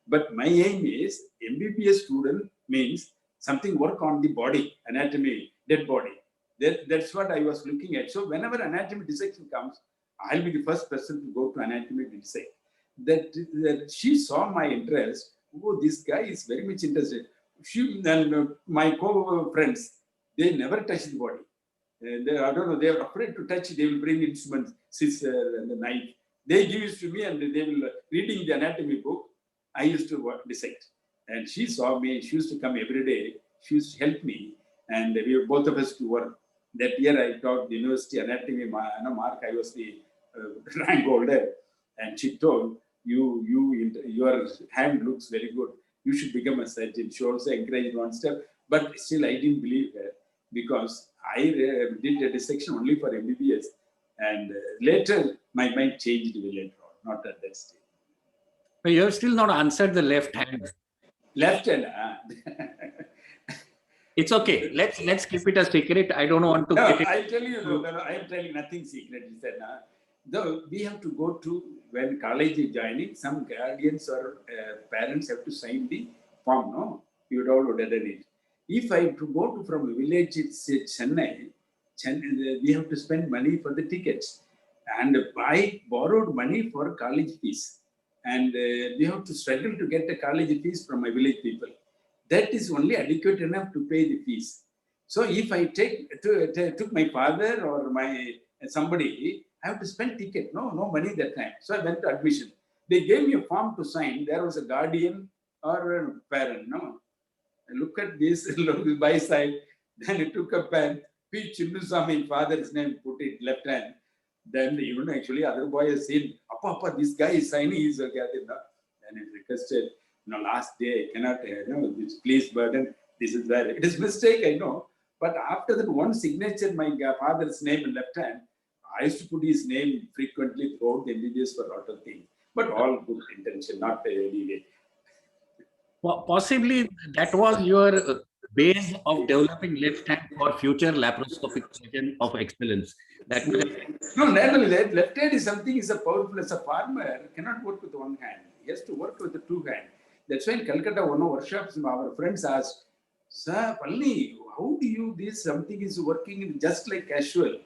But my aim is MBBS student means something work on the body, anatomy, dead body. That's what I was looking at. So whenever anatomy dissection comes, I'll be the first person to go to anatomy to dissect. That she saw my interest. Oh, this guy is very much interested. My co-friends, they never touch the body. I don't know, they are afraid to touch. They will bring instruments, scissor and the knife. They give it to me and they will, reading the anatomy book, I used to dissect. And she saw me, she used to come every day. She used to help me. And we were both of us to work. That year I taught the university anatomy, Mark, I was the rank holder. And she told, your hand looks very good. You should become a surgeon. She also encouraged one step. But still I didn't believe her because I did a dissection only for MBBS. And later my mind changed later on, not at that stage. But you have still not answered the left hand. Left hand. It's okay. Let's keep it a secret. I don't want to get it. I tell you, I am telling nothing secret. He said, though we have to go to, when college is joining, some guardians or parents have to sign the form, no? You don't know whether it. If I have to go from a village, it's Chennai, we have to spend money for the tickets. And I borrowed money for college fees. And we have to struggle to get the college fees from my village people. That is only adequate enough to pay the fees. So if I took my father or somebody, I have to spend ticket. No money that time. So I went to admission. They gave me a form to sign. There was a guardian or a parent. No, look at this. Look by side. Then I took a pen. P. Chinnusamy, father's name, put it left hand. Then actually other boy has seen, Appa, this guy is signing. He's a guardian. Then I requested. last day I cannot, please burden. This is where it is mistake, I know. But after that one signature, my father's name in left hand, I used to put his name frequently throughout the MBBS for a lot of things. But all good intention, not any way. Possibly that was your base of developing left hand for future laparoscopic surgeon of excellence. That No, not only that, left hand is something is a powerful as a farmer cannot work with one hand. He has to work with the two hand. That's why in Calcutta, one of workshops, our friends asked, Sir, Palni, how do you this? Something is working just like casual.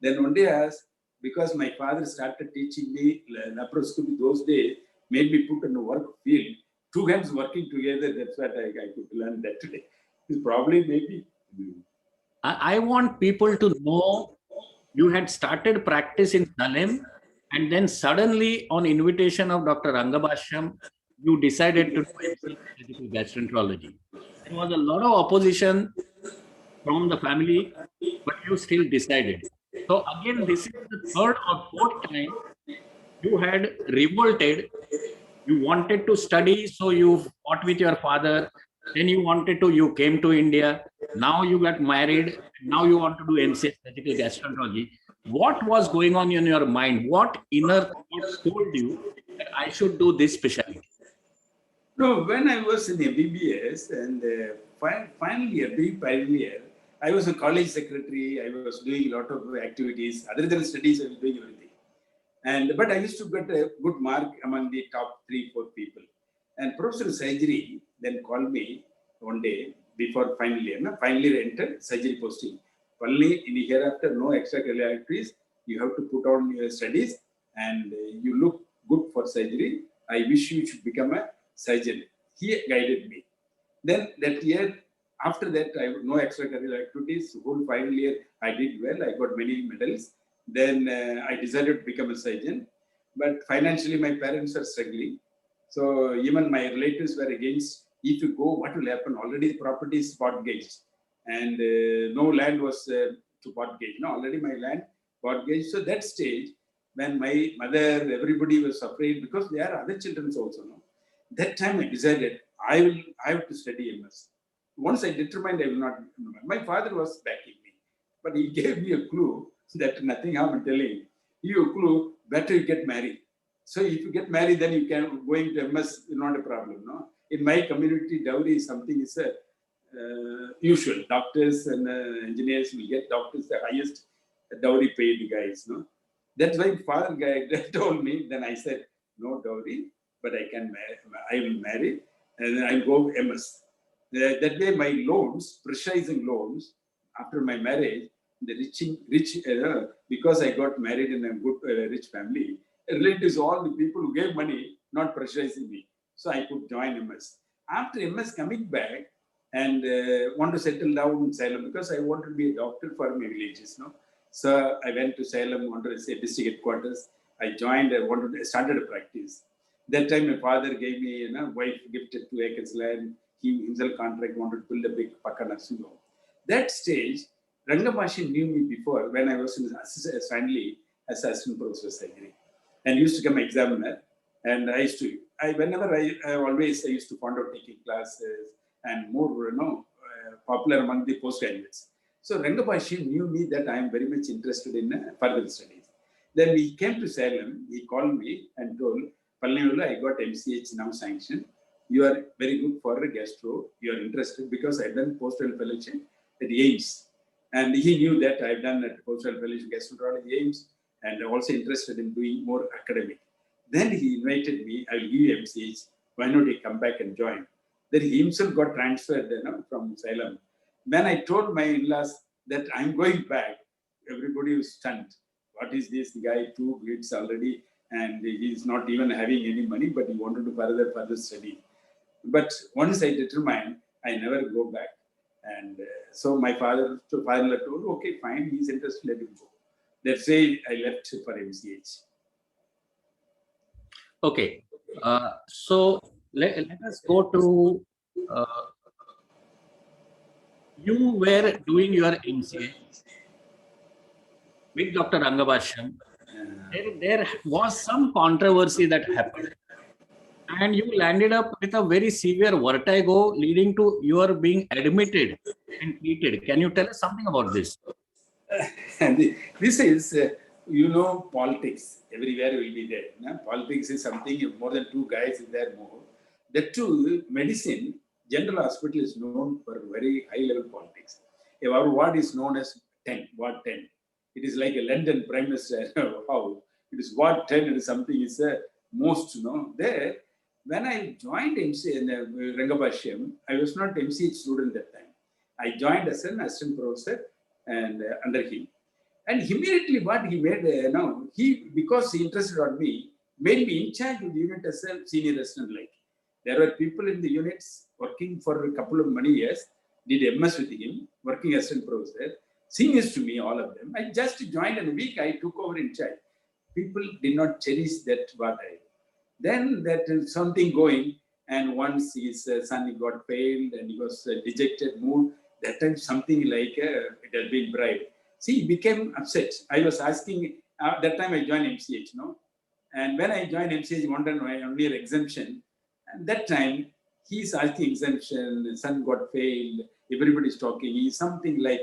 Then one day I asked, because my father started teaching me laparoscopy those days, made me put in the work field, two hands working together. That's what I could learn that today. It's probably maybe. I want people to know you had started practice in Salem, and then suddenly, on invitation of Dr. Rangabashyam, you decided to do MCA surgical gastroenterology. There was a lot of opposition from the family, but you still decided. So again, this is the third or fourth time you had revolted. You wanted to study, so you fought with your father. Then you came to India. Now you got married. Now you want to do MCA surgical gastroenterology. What was going on in your mind? What inner thoughts told you that I should do this specialty? No, when I was in MBBS and final year, final year, I was a college secretary. I was doing a lot of activities. Other than studies, I was doing everything. But I used to get a good mark among the top 3-4 people. And Professor Surgery then called me one day before final year. Final year entered surgery posting. Only in the hereafter, no extracurricular activities. You have to put on your studies and you look good for surgery. I wish you should become a surgeon. He guided me. Then that year, after that, I have no extracurricular activities. Whole final year, I did well. I got many medals. Then I decided to become a surgeon. But financially, my parents were struggling. So even my relatives were against, if you go, what will happen? Already the property is mortgaged. And no land was to mortgage. No, already my land mortgaged. So that stage, when my mother, everybody was afraid because there are other children also. No? That time I decided I have to study MS. Once I determined I will not. My father was backing me, but he gave me a clue that nothing I'm telling. You a clue, better you get married. So if you get married, then you can going to MS is not a problem. No, in my community, dowry is something is usual. Doctors and engineers will get doctors the highest dowry paid guys. No, that's why father guy told me. Then I said no dowry, but I can marry. I will marry, and then I'll go MS. That way, my loans, pressurizing loans, after my marriage, the rich, because I got married in a good, rich family, relatives, all the people who gave money, not pressurizing me. So I could join MS. After MS coming back and want to settle down in Salem because I wanted to be a doctor for my villages. No? So I went to Salem, wanted to say district headquarters. I joined, I started a practice. That time my father gave me, wife gifted 2 acres land. He himself contract wanted to build a big Pakka nursing home. That stage, Rangabhashi knew me before when I was in finally assistant professor surgery and used to come examiner. And I used to, whenever I always I used to find out taking classes and more, popular among the postgraduates. So Rangabhashi knew me that I am very much interested in further studies. Then we came to Salem. He called me and told, Palanivelu, I got MCH now sanctioned. You are very good for gastro. You are interested because I've done postgraduate fellowship at AIMS. And he knew that I've done at postgraduate fellowship gastroenterology AIMS and also interested in doing more academic. Then he invited me, I'll give you MCH. Why not you come back and join? Then he himself got transferred from Salem. When I told my in-laws that I'm going back, everybody was stunned. What is this? The guy, 2 kids already, and he's not even having any money, but he wanted to further study. But once I determined, I never go back. And so my father told, okay, fine, he's interested, let him go. That's why I left for MCH. Okay, so let us go to, you were doing your MCA with Dr. Rangabashyam. There was some controversy that happened. and you landed up with a very severe vertigo leading to your being admitted and treated. Can you tell us something about this? This is, politics. Everywhere will be there. No? Politics is something, more than two guys is there more. That too, medicine, general hospital is known for very high level politics. Our ward is known as 10, Ward 10. It is like a London Prime Minister. How? It is Ward 10, it is something, is most, there. When I joined MC in Rangabashyam, I was not MCH student that time. I joined as an assistant professor and under him. And immediately what he made, because he interested on me, made me in charge of the unit as a senior resident. Like there were people in the units working for a couple of many years, did MS with him, working as assistant professor, seniors to me, all of them. I just joined in a week, I took over in charge. People did not cherish that what I. Then that is something going, and once his son got failed and he was dejected mood, that time something like it had been bribed. See, he became upset. I was asking, that time I joined MCH, and when I joined MCH, wanted my only exemption. And that time, he's asking exemption, son got failed, everybody's talking. He's something like,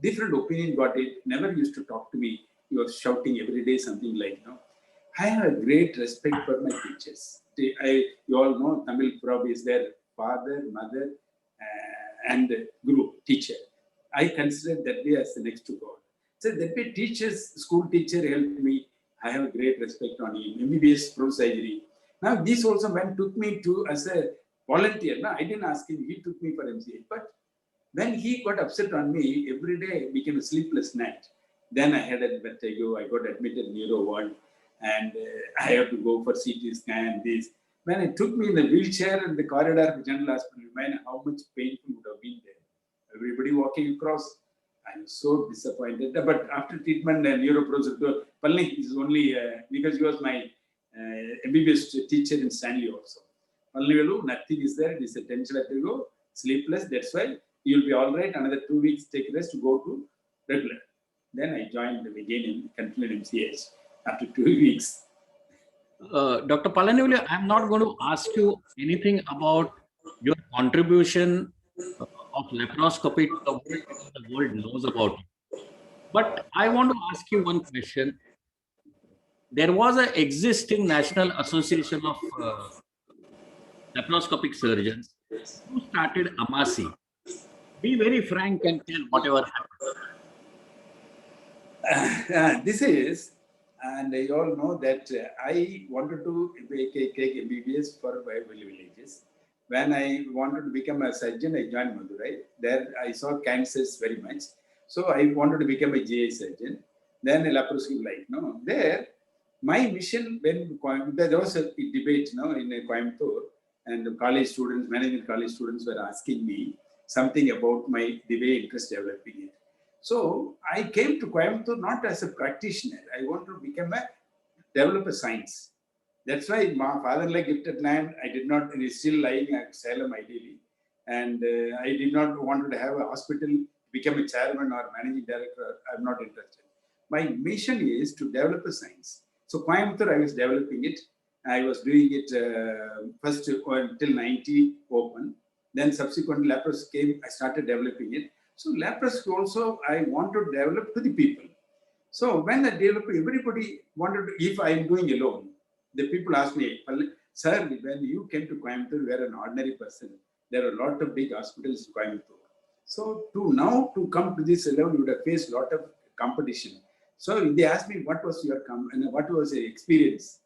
different opinion got it, never used to talk to me. He was shouting every day, something like, I have a great respect for my teachers. You all know Tamil proverb is their father, mother, and guru, teacher. I consider that way as the next to God. So that way teachers, school teacher helped me. I have a great respect on him. MBBS pro surgery. Now this also man took me to as a volunteer. No, I didn't ask him, he took me for MCA. But when he got upset on me, every day became a sleepless night. Then I had a vertigo, I got admitted in neuro ward, and I have to go for CT scan, this. When it took me in the wheelchair in the corridor of the general hospital, man, how much painful would have been there. Everybody walking across, I was so disappointed. But after treatment, neuro professor, Palni is only, because he was my MBBS teacher in Stanley also. Palanivelu, nothing is there, it is a tension vertigo, sleepless, that's why you'll be all right, another 2 weeks, take rest to go to regular. Then I joined again in continued MCH after 2 weeks. Dr. Palanivelu, I'm not going to ask you anything about your contribution of laparoscopy to the world because the world knows about it. But I want to ask you one question. There was an existing National Association of Laparoscopic Surgeons who started AMASI. Be very frank and tell whatever happened. This is, and you all know that I wanted to take MBBS for villages. When I wanted to become a surgeon, I joined Madurai. There I saw cancers very much. So I wanted to become a GI surgeon. Then a laparoscopy there, my mission, when there was a debate in Coimbatore, and the college students, management college students were asking me something about the way interest developing it. So I came to Coimbatore not as a practitioner. I wanted to develop a science. That's why my father-in-law gifted land. I did not, it is still lying at Salem ideally. And I did not want to have a hospital, become a chairman or managing director. I'm not interested. My mission is to develop a science. So Coimbatore, I was developing it. I was doing it first until 90 open. Then subsequently laparoscopy came, I started developing it. So laparoscopy also I want to develop to the people. So when I developed, everybody wanted to, if I am doing alone, the people ask me, sir, when you came to Coimbatore, you were an ordinary person. There are a lot of big hospitals in Coimbatore. So to come to this level, you would have faced a lot of competition. So they asked me, what was your what was your experience?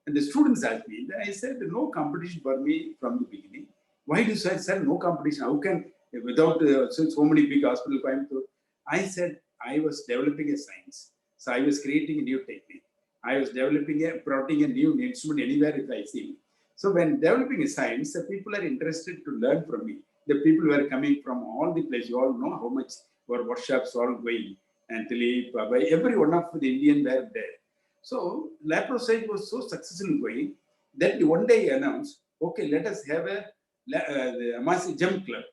And the students asked me, I said, no competition for me from the beginning. Why do you say, sir, no competition? How can, without so many big hospitals, Coimbatore? I said, I was developing a science. So I was creating a new technique. I was promoting a new instrument anywhere if I see. So when developing a science, the people are interested to learn from me. The people were coming from all the places. You all know how much our workshops all going. And Tilip, every one of the Indian were there. So laparoscopy was so successful going that one day I announced, okay, let us have the AMASI Gem Club.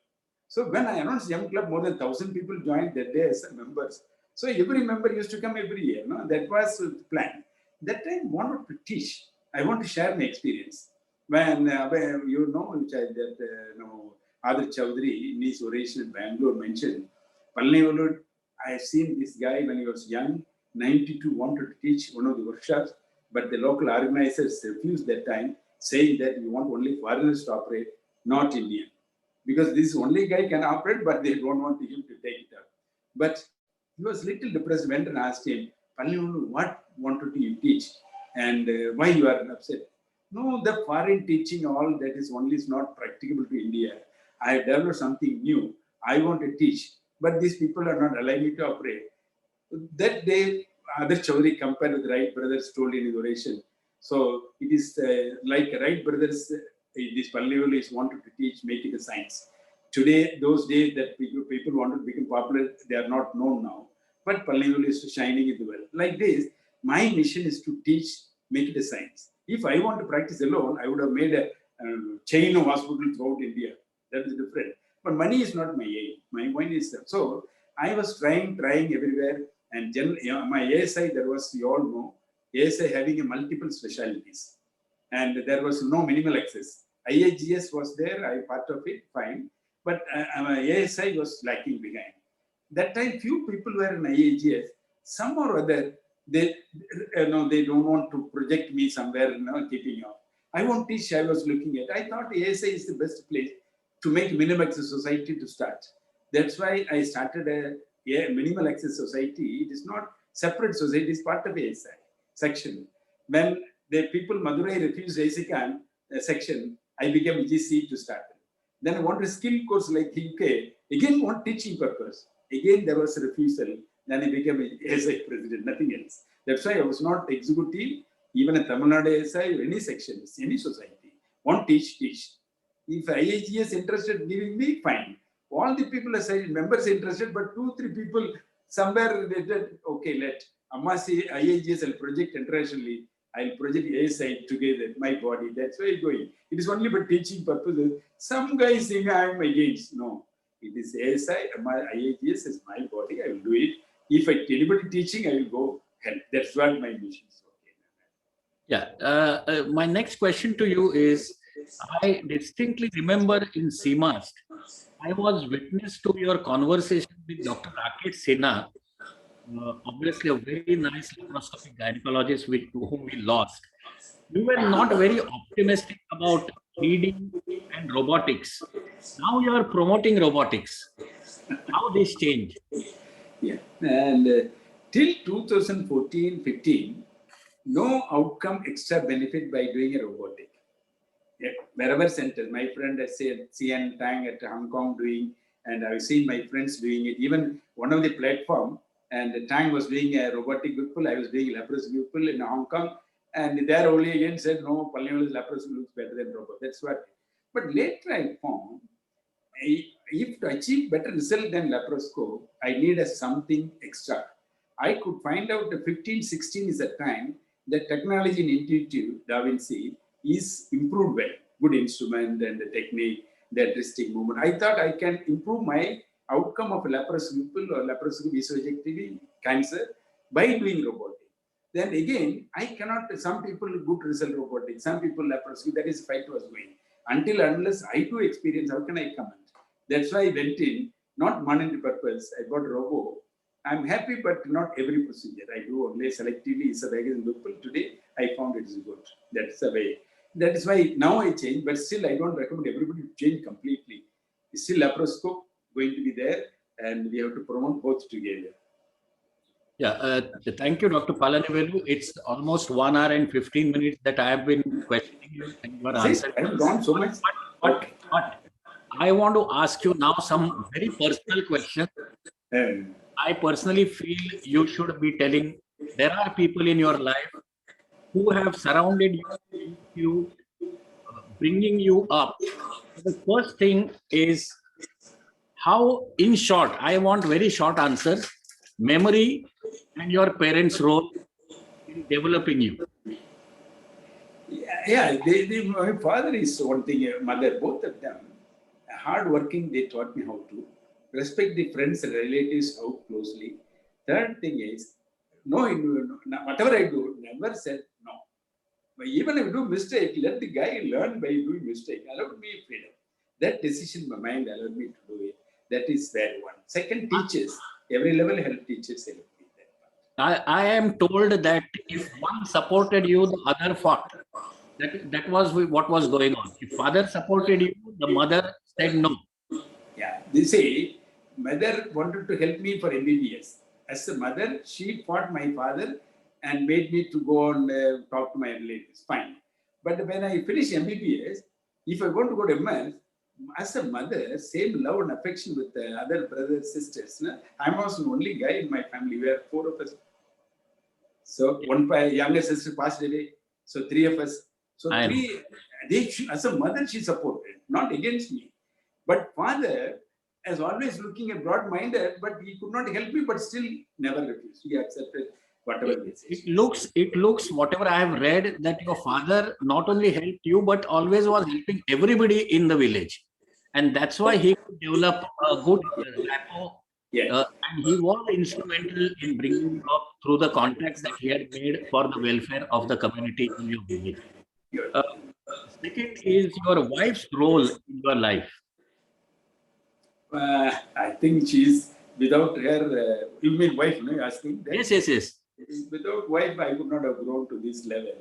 So when I announced Gem Club, more than 1,000 people joined that day as members. So every member used to come every year. That was the plan. That time I wanted to teach. I want to share my experience. when you know, Adar Chaudhary in his oration in Bangalore mentioned, Palanivelu, I have seen this guy when he was young, 92, wanted to teach one of the workshops, but the local organizers refused that time, saying that we want only foreigners to operate, not Indian. Because this only guy can operate, but they don't want him to take it up. But he was little depressed, went and asked him, Palanivelu, what wanted you teach? And why you are upset? No, the foreign teaching, all that is only is not practicable to India. I have developed something new. I want to teach, but these people are not allowing me to operate. That day, Adar Chaudhary compared with Wright brothers told in his oration. So it is like Wright brothers, this Palanivelu is wanted to teach, make it a science. Today, those days that people wanted to become popular, they are not known now. But Palanivelu is shining in the world. Like this, my mission is to teach, make it a science. If I want to practice alone, I would have made a chain of hospitals throughout India. That is different. But money is not my aim. My point is that. So I was trying everywhere. And my ASI, there was, you all know, ASI having a multiple specialties. And there was no minimal access. IAGS was there, I part of it, fine. But ASI was lacking behind. That time, few people were in IAGS. Some or other, they don't want to project me somewhere, keeping off. I won't teach, I was looking at. I thought ASI is the best place to make minimum access society to start. That's why I started a minimal access society. It is not separate society, it is part of ASI section. When the people Madurai refused ASICAN section, I became GC to start. Then I wanted a skill course like UK, again want teaching purpose. Again there was a refusal. Then I became a ASI president, nothing else. That's why I was not executive, even a Tamil Nadu ASI, any section, any society. Want teach. If IAGS interested giving me, fine. All the people aside, members interested, but 2-3 people somewhere they said, okay, let Amasi IAGS will project internationally. I'll project ASI together, my body. That's why I'm going. It is only for teaching purposes. Some guys think I'm against. No, it is ASI, my IAGS is my body. I will do it. If anybody teaching, I will go help. That's what my mission is. Okay. Yeah. My next question to you is, I distinctly remember in CMAST, I was witness to your conversation with Dr. Rakesh Sinha, obviously a very nice laparoscopic gynecologist whom we lost. You were not very optimistic about reading and robotics. Now you are promoting robotics. How this changed? Yeah, and till 2014-15, no outcome extra benefit by doing a robotic. Yeah, wherever centers, my friend has said CN Tang at Hong Kong doing, and I've seen my friends doing it. Even one of the platform, and Tang was doing a robotic people, I was doing laparoscopic people in Hong Kong, and there only again said no, Palanivelu laparoscopic looks better than robot. That's what. But later I found, if to achieve better result than laparoscope, I need something extra. I could find out the 15-16 is a time that technology in intuitive Da Vinci is improved well. Good instrument and the technique, the artistic movement. I thought I can improve my outcome of laparoscopic or laparoscopic esophageal cancer by doing robotic. Then again, I cannot, some people good result robotic, some people laparoscopic, that is fight was going. Unless I do experience, how can I comment? That's why I went in, not monetary purpose. I got a robo. I'm happy, but not every procedure. I do only selectively. It's a very local. Today, I found it is good. That's the way. That is why now I change, but still I don't recommend everybody to change completely. It's still laparoscope going to be there, and we have to promote both together. Yeah, thank you, Dr. Palanivelu. It's almost 1 hour and 15 minutes that I have been questioning you and you are answering. I have gone so much. But I want to ask you now some very personal questions. I personally feel you should be telling, there are people in your life who have surrounded you, bringing you up. The first thing is how, in short, I want very short answers, memory and your parents' role in developing you. Yeah, my father is one thing, mother, both of them, hard working, they taught me how to respect the friends and relatives how closely. Third thing is, no, whatever I do, never said no. But even if you do mistake, let the guy learn by doing mistake. Allowed me freedom. That decision, my mind allowed me to do it. That is that one. Second, teachers. Every level help teachers help me. I am told that if one supported you, the other fought. That was what was going on. If father supported you, the mother said no. Yeah, they say mother wanted to help me for MBBS. As a mother, she fought my father and made me to go and talk to my relatives. Fine. But when I finish MBBS, if I want to go to MS, as a mother, same love and affection with the other brothers, sisters. No? I was the only guy in my family. We are 4 of us. So one younger sister passed away. So 3 of us. So I know. three, as a mother, she supported, not against me. But father, as always looking at broad-minded, but he could not help me, but still never refused. He accepted whatever they said. It looks, whatever I have read, that your father not only helped you, but always was helping everybody in the village. And that's why he could develop a good rapport. Yeah. And he was instrumental in bringing you up through the contacts that he had made for the welfare of the community in your village. Second is your wife's role in your life. I think she's without her. You mean wife? No, you're asking that? Yes. Without wife, I would not have grown to this level.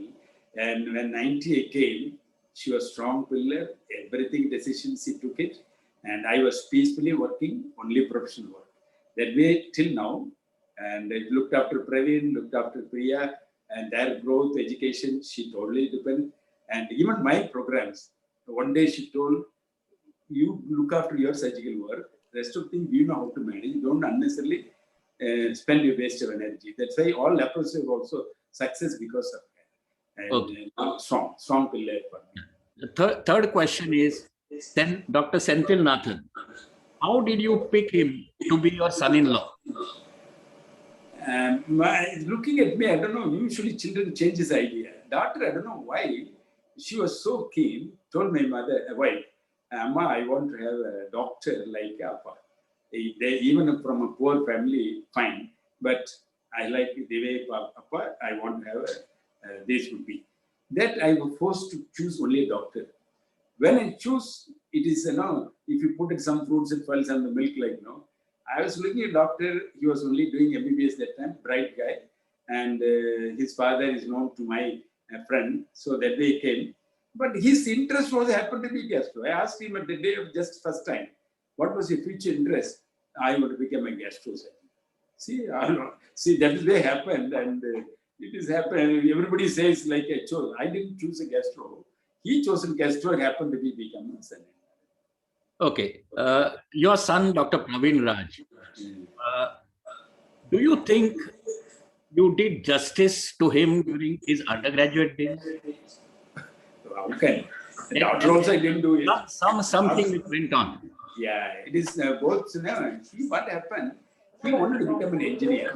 And when 98 came, she was strong pillar. Everything decisions she took it, and I was peacefully working only professional work. That way till now, and I looked after Praveen, looked after Priya, and their growth, education. She totally depended, and even my programs. One day she told, you look after your surgical work. Rest of things you know how to manage. You don't unnecessarily spend your waste of energy. That's why all laparoscopists are also success because of that. And Okay. Strong pillar for me. The third question is, then Dr. Senthil Nathan, how did you pick him to be your son-in-law? Looking at me, I don't know. Usually children change his idea. Daughter, I don't know why. She was so keen. Told my mother, wife, Amma, I want to have a doctor like Appa. They even from a poor family, fine. But I like the way Appa. I want to have this would be. That I was forced to choose only a doctor. When I choose, it is if you put in some fruits and pulse and the milk, like I was looking at doctor. He was only doing MBBS that time, bright guy, and his father is known to my friend. So that day he came. But his interest was happened to be gastro. I asked him at the day of just first time, what was your future interest? I would become a gastro surgeon. See, that is way happened, and it is happened. Everybody says like I chose. I didn't choose a gastro. He chose a gastro and happened to be become a surgeon. Okay, your son, Dr. Praveen Raj, do you think you did justice to him during his undergraduate days? Okay. Doctor also I didn't do it. Something that went on. Yeah, it is both. What happened? He wanted to become an engineer,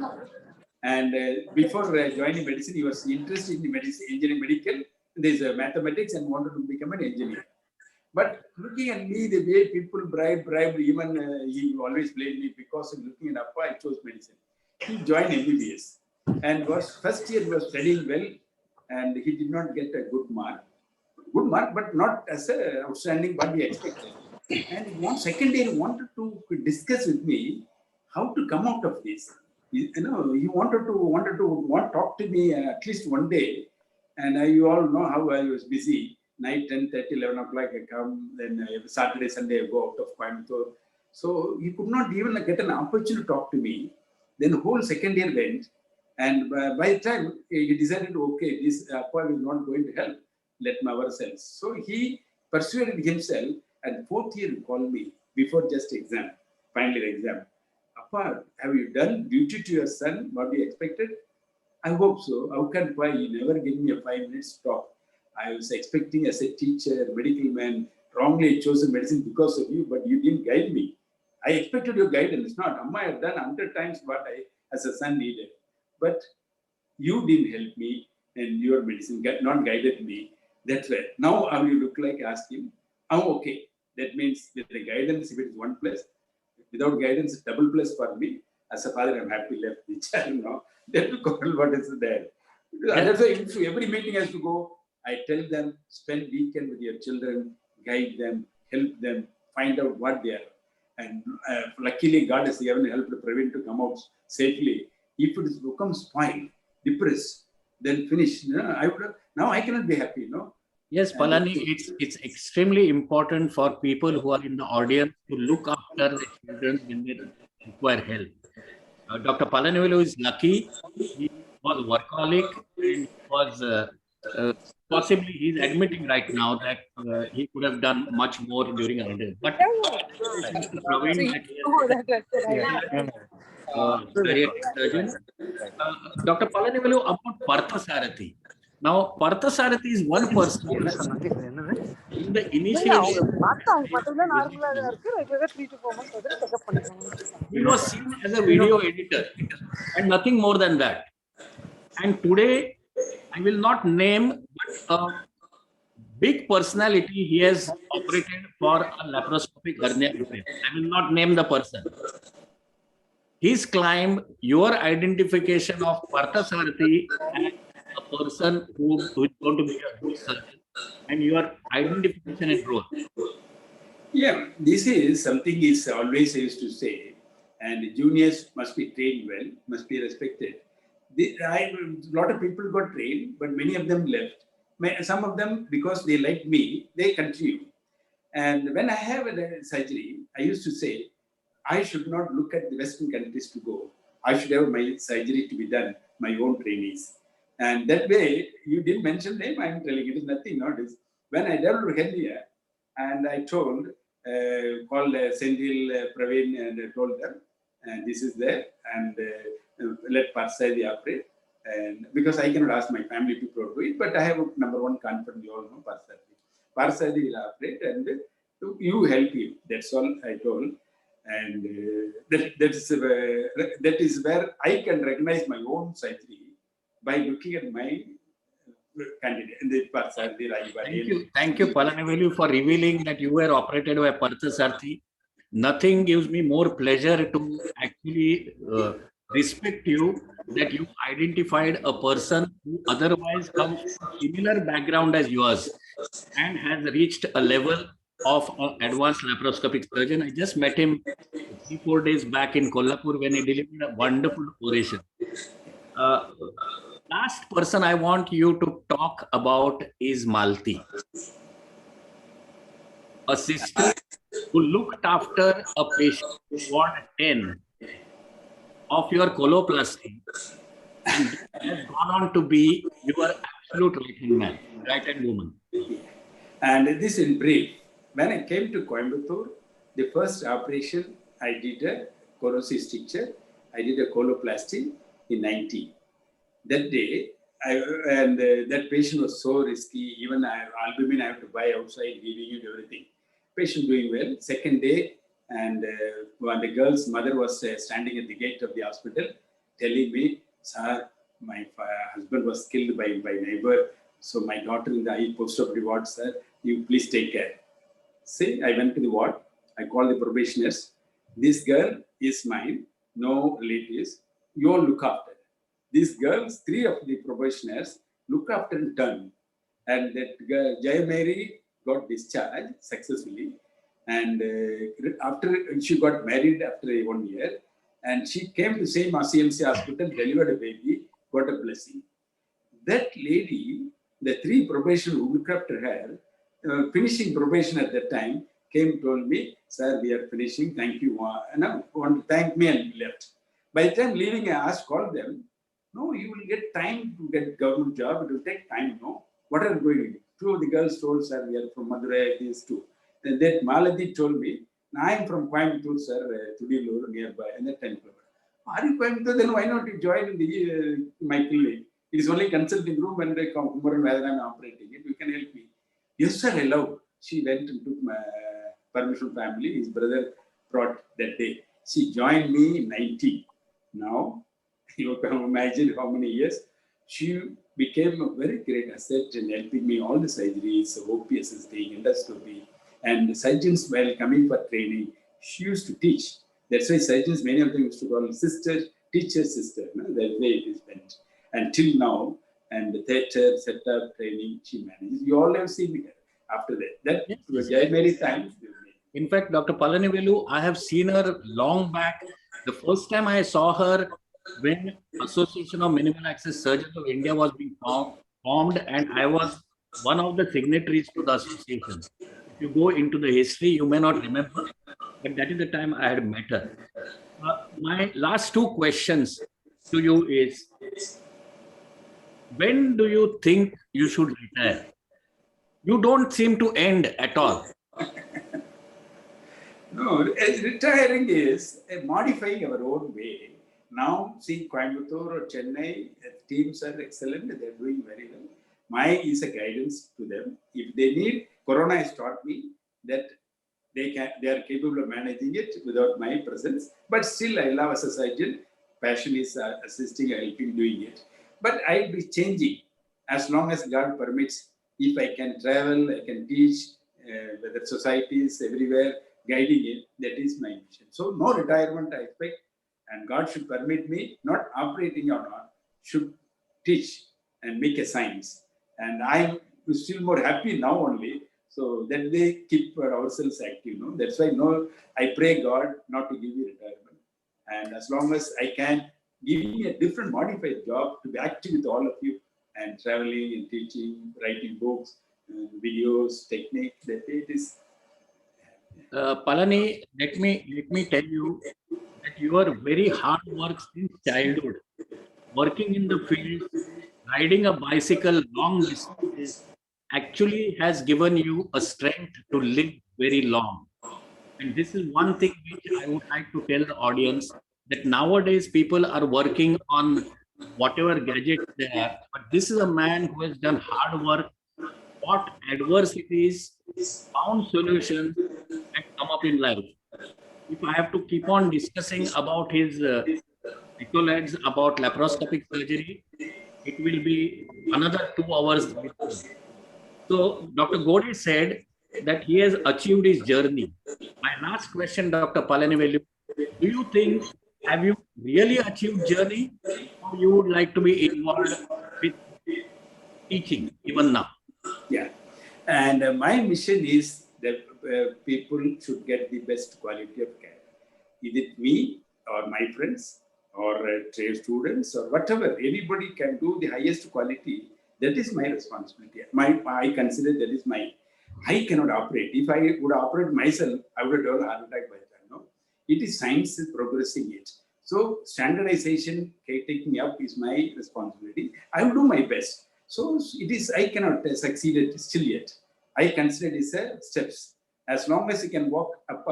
and before joining medicine, he was interested in medicine, engineering, medical. There's mathematics, and wanted to become an engineer. But looking at me, the way people bribe, even he always blamed me because of looking at Appa, I chose medicine. He joined MBBS, and first year he was studying well, and he did not get a good mark, but not as a outstanding what we expected. And second year he wanted to discuss with me how to come out of this. He wanted to talk to me at least one day, and you all know how I was busy. Night 10:30, 11 o'clock I come, then Saturday, Sunday I go out of Coimbatore. So he could not even get an opportunity to talk to me. Then the whole second year went, and by the time he decided, okay, this Appa is not going to help, let ourselves. So he persuaded himself, and fourth year he called me before just exam, final year exam. Appa, have you done duty to your son, what you expected? I hope so. How can why you never give me a 5 minutes talk? I was expecting as a teacher, medical man, wrongly chosen medicine because of you, but you didn't guide me. I expected your guidance. Not Amma, I have done 100 times what I as a son needed. But you didn't help me, and your medicine not guided me. That's why. Now how you look like? Ask him. Oh, okay. That means with the guidance, if it is 1 plus, without guidance, double plus for me. As a father, I'm happy left the child now. That will call what is there. And that's why every meeting has to go. I tell them, spend weekend with your children, guide them, help them, find out what they are. And luckily, God has given help to Praveen to come out safely. If it has become spoiled, depressed, then finish. Now I cannot be happy, no? Yes, Palani, it's extremely important for people who are in the audience to look after the children when they require help. Dr. Palanivelu is lucky. He was workaholic and was possibly he's admitting right now that he could have done much more during a day. But Mr. Praveen, that he has geriatric surgeon. Dr. Palanivelu, about Parthasarathi. Now, Parthasarathi is one person. In the initial he was seen as a video editor and nothing more than that. And today, I will not name, but a big personality he has operated for a laparoscopic hernia repair. I will not name the person. He's claimed your identification of Parthasarathi as a person who is going to be a good surgeon and your identification and growth. Yeah, this is something is always I used to say, and juniors must be trained well, must be respected. A lot of people got trained, but many of them left. Some of them, because they like me, they continue. And when I have a surgery, I used to say, I should not look at the Western countries to go. I should have my surgery to be done, my own trainees. And that way, you didn't mention them, I'm telling you, it is nothing nowadays. When I developed hernia, and I told, called Sendil, Praveen, and I told them, and this is there, and let Parsadi operate. And because I cannot ask my family to do it, but I have a number one confidence, you all know Parsadi. Parsadi will operate, and you help him. That's all I told. And that is where I can recognize my own surgery by looking at my candidate. Thank you, Palanivelu, for revealing that you were operated by Parthasarathi. Nothing gives me more pleasure to actually respect you that you identified a person who otherwise comes from a similar background as yours and has reached a level of advanced laparoscopic surgeon. I just met him 3-4 days back in Kolhapur when he delivered a wonderful oration. Last person I want you to talk about is Malti, a sister who looked after a patient in Ward 10 of your coloplasty and has gone on to be your absolute right-hand woman. And this in brief. When I came to Coimbatore, the first operation I did a corrosive stricture. I did a coloplasty in 90. That day, that patient was so risky. Even albumin I have to buy outside, giving it everything. Patient doing well. Second day, and when the girl's mother was standing at the gate of the hospital, telling me, "Sir, my husband was killed by neighbor. So my daughter in the post-operative ward, sir, you please take care." See, I went to the ward. I called the probationers. This girl is mine. No relatives. You all look after. These girls, 3 of the probationers, look after in turn. And that girl, Jaya Mary, got discharged successfully. And after she got married after 1 year, and she came to same CMC hospital, delivered a baby, got a blessing. That lady, the 3 probation who looked after her, finishing probation at that time, came, told me, "Sir, we are finishing. Thank you." And I want to thank me and left. By the time leaving, I called them. "No, you will get time to get government job. It will take time, no? What are you going to do?" 2 of the girls told, "Sir, we are from Madurai, these 2. And that Maladi told me, "I am from Coimbatore, sir, Tudilur, nearby." And that time, "Are you Coimbatore? Then why not you join my clinic? It is only consulting room and Kumaran Vadanam operating it. You can help me." "Yes, sir, I love." She went and took my permission family. His brother brought that day. She joined me in 90. Now, you can imagine how many years. She became a very great asset in helping me all the surgeries, OPS thing, endoscopy, and surgeons while coming for training. She used to teach. That's why surgeons, many of them used to call sister, teacher, sister. No? That way it is meant. Until now, and the theatre, setup, training, she manages. You all have seen her after that. That Yes, was yes. many times. In fact, Dr. Palanivelu, I have seen her long back. The first time I saw her when Association of Minimal Access Surgeons of India was being formed, and I was one of the signatories to the association. If you go into the history, you may not remember, but that is the time I had met her. My last two questions to you is, when do you think you should retire? You don't seem to end at all. No, retiring is modifying our own way. Now, see, Coimbatore or Chennai, teams are excellent. They're doing very well. My is a guidance to them. If they need, Corona has taught me that they are capable of managing it without my presence. But still, I love as a surgeon. Passion is assisting, helping, doing it. But I'll be changing as long as God permits. If I can travel, I can teach, whether societies everywhere, guiding it, that is my mission. So no retirement I expect, and God should permit me, not operating or not, should teach and make a science. And I'm still more happy now only, so that they keep ourselves active. No? That's why I pray God not to give me retirement. And as long as I can, give me a different modified job to be active with all of you and traveling and teaching, writing books, videos, technique, that it is. Palani, let me tell you that your very hard work since childhood, working in the field, riding a bicycle long distances, actually has given you a strength to live very long. And this is one thing which I would like to tell the audience, that nowadays people are working on whatever gadgets they have, but this is a man who has done hard work, fought adversities, found solutions, and come up in life. If I have to keep on discussing about his accolades about laparoscopic surgery, it will be another 2 hours with him. So Dr. Gode said that he has achieved his journey. My last question, Dr. Palanivelu, do you think, have you really achieved journey, or you would like to be involved with teaching even now? Yeah. And my mission is that people should get the best quality of care. Is it me or my friends or trade students or whatever? Anybody can do the highest quality. That is my responsibility. I consider that is my. I cannot operate. If I would operate myself, I would have done a heart attack by then. No, it is science is progressing it. So standardization taking up is my responsibility. I will do my best. So it is. I cannot succeed still yet. I consider it as steps. As long as you can walk up,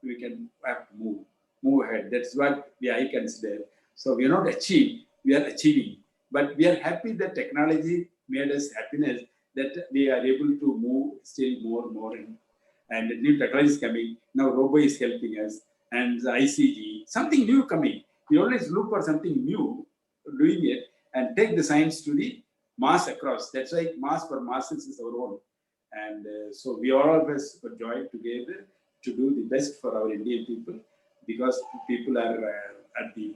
we can have to move ahead. That's what I consider. So we are not achieved, we are achieving. But we are happy that technology made us happiness that we are able to move still more in. And new technology is coming. Now robo is helping us, and the ICG, something new coming. We always look for something new, doing it, and take the science to the mass across. That's why mass for masses is our own. And so we are always joined together to do the best for our Indian people, because people are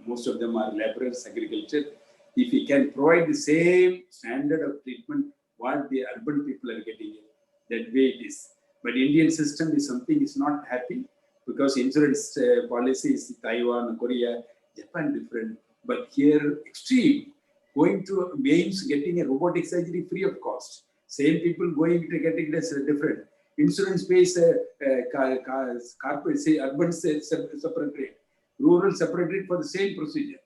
most of them are laborers, agriculture. If we can provide the same standard of treatment what the urban people are getting, that way it is. But Indian system is something is not happy, because insurance policy is Taiwan, Korea, Japan different, but here extreme. Going to aims getting a robotic surgery free of cost. Same people going to getting this different. Insurance pays corporate, say urban separate rate, rural separate rate for the same procedure.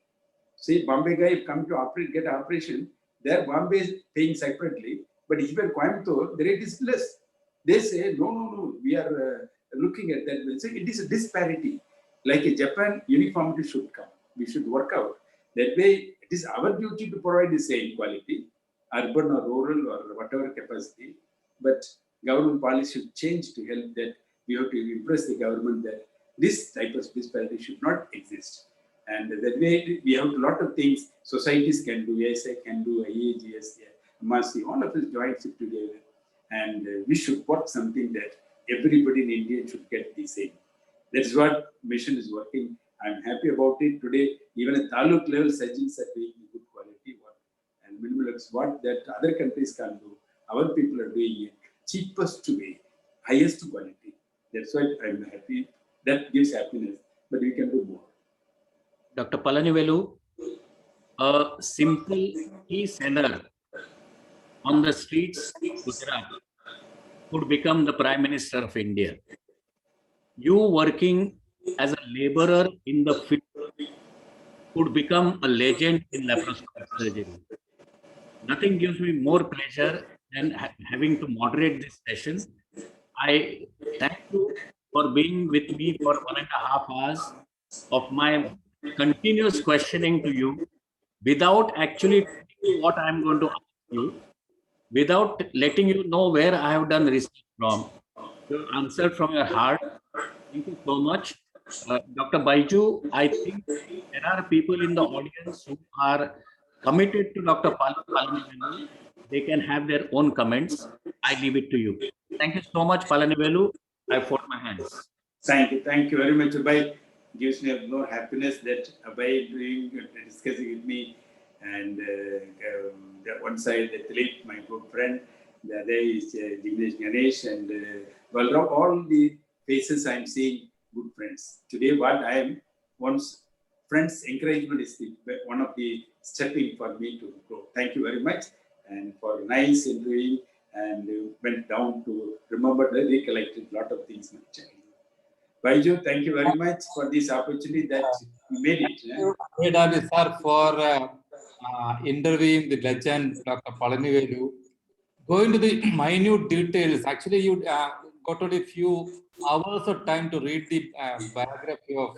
Say Bombay guy come to operate, get operation, there Bombay is paying separately, but if you are Coimbatore, the rate is less. They say no, we are looking at that. So it is a disparity. Like a Japan, uniformity should come. We should work out. That way, it is our duty to provide the same quality, urban or rural or whatever capacity. But government policy should change to help that. We have to impress the government that this type of disparity should not exist. And that way, we have a lot of things societies can do, ASA can do, IAGS, MRC, all of us join it together. And we should work something that everybody in India should get the same. That's what mission is working. I'm happy about it. Today, even at taluk level, surgeons are doing good quality work. And minimal chemicals, what that other countries can do, our people are doing it cheapest way, highest quality. That's why I'm happy. That gives happiness, but we can do more. Dr. Palanivelu, a simple tea seller on the streets of Gujarat could become the Prime Minister of India. You working as a laborer in the field could become a legend in laparoscopic surgery. Nothing gives me more pleasure than having to moderate this session. I thank you for being with me for 1.5 hours of my continuous questioning to you without actually telling you what I'm going to ask you, without letting you know where I have done research from. You answered from your heart. Thank you so much. Dr. Baiju, I think there are people in the audience who are committed to Dr. Palanivelu. They can have their own comments. I leave it to you. Thank you so much, Palanivelu. I fold my hands. Thank you very much, Abhay. Gives me more happiness that Abhay discussing with me, and the one side that Dilip, my good friend, the other is Ganesh, and Balram. All the faces I'm seeing, good friends. Today, what I am, once friends' encouragement is one of the stepping for me to grow. Thank you very much, and for nice interviewing, and went down to remember, recollected a lot of things. Baiju, thank you very much for this opportunity that you made it. Thank you, sir, for interviewing the legend, Dr. Palanivelu. Going to the minute details, actually, you got only a few hours of time to read the biography of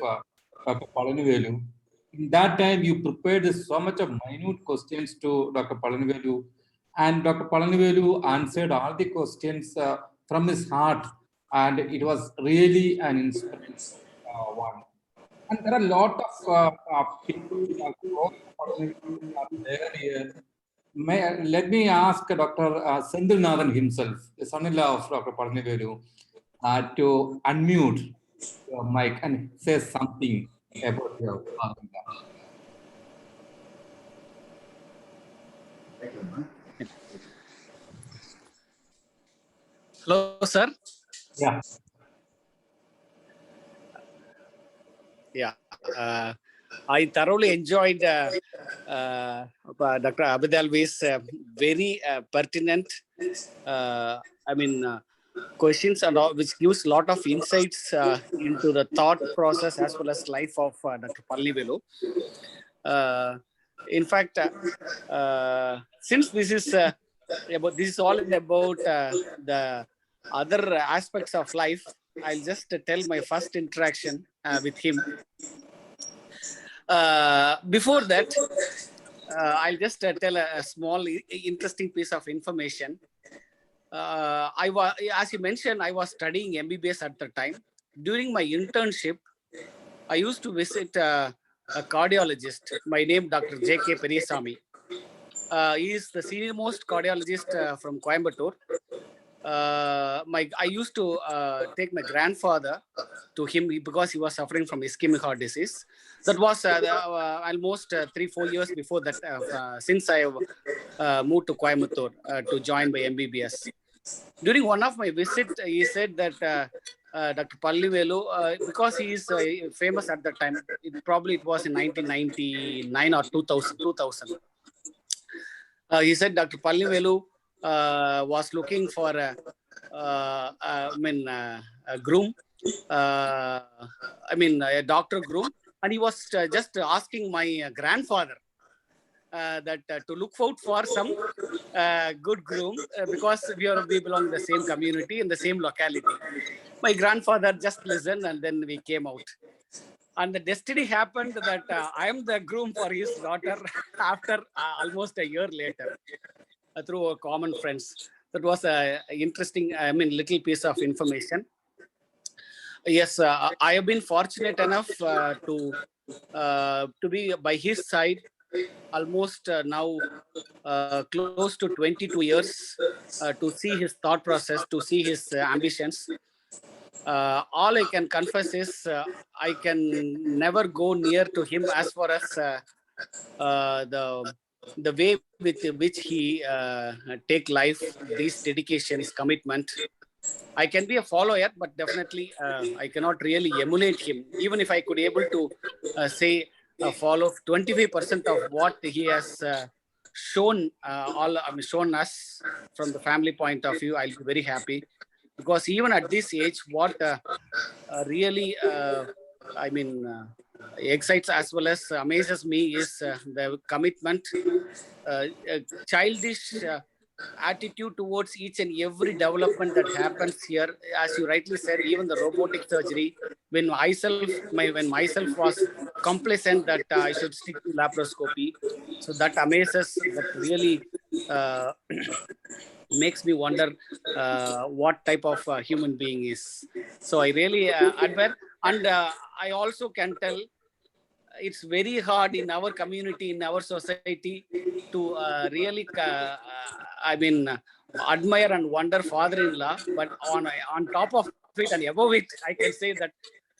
Dr. Palanivelu. In that time, you prepared so much of minute questions to Dr. Palanivelu, and Dr. Palanivelu answered all the questions from his heart, and it was really an inspiring one. And there are a lot of people who are there here. Let me ask Dr. Sendilnathan himself, the son-in-law of Dr. Palanivelu, to unmute your mic and say something about your father. Hello, sir. Yeah. Yeah. I thoroughly enjoyed Dr. Abidalvi's very pertinent, questions and all, which gives a lot of insights into the thought process as well as life of Dr. Palanivelu. In fact, since this is all about the other aspects of life, I'll just tell my first interaction with him. Before that, I'll just tell a small interesting piece of information. As you mentioned, I was studying MBBS at the time. During my internship, I used to visit a cardiologist, my name Dr. J.K. Periyasamy. He is the senior most cardiologist from Coimbatore. I used to take my grandfather to him because he was suffering from ischemic heart disease. That was almost 3-4 years before that, since I moved to Coimbatore to join my MBBS. During one of my visits, he said that Dr. Palanivelu, because he is famous at that time, it was in 1999 or 2000. He said Dr. Palanivelu was looking for a groom, a doctor groom, and he was just asking my grandfather that to look out for some good groom because we belong to the same community in the same locality. My grandfather just listened, and then we came out. And the destiny happened that I am the groom for his daughter after almost a year later. Through our common friends. That was an interesting, little piece of information. Yes, I have been fortunate enough to be by his side almost now close to 22 years to see his thought process, to see his ambitions. All I can confess is I can never go near to him as far as the the way with which he take life, these dedications, commitment. I can be a follower, but definitely I cannot really emulate him. Even if I could able to say follow 25% of what he has shown shown us from the family point of view, I'll be very happy. Because even at this age, what really excites as well as amazes me is the commitment, childish attitude towards each and every development that happens here. As you rightly said, even the robotic surgery, when myself was complacent that I should stick to laparoscopy, so that amazes, that really makes me wonder what type of human being is. So I really admire, and I also can tell it's very hard in our community, in our society, to really, admire and wonder father-in-law. But on top of it and above it, I can say that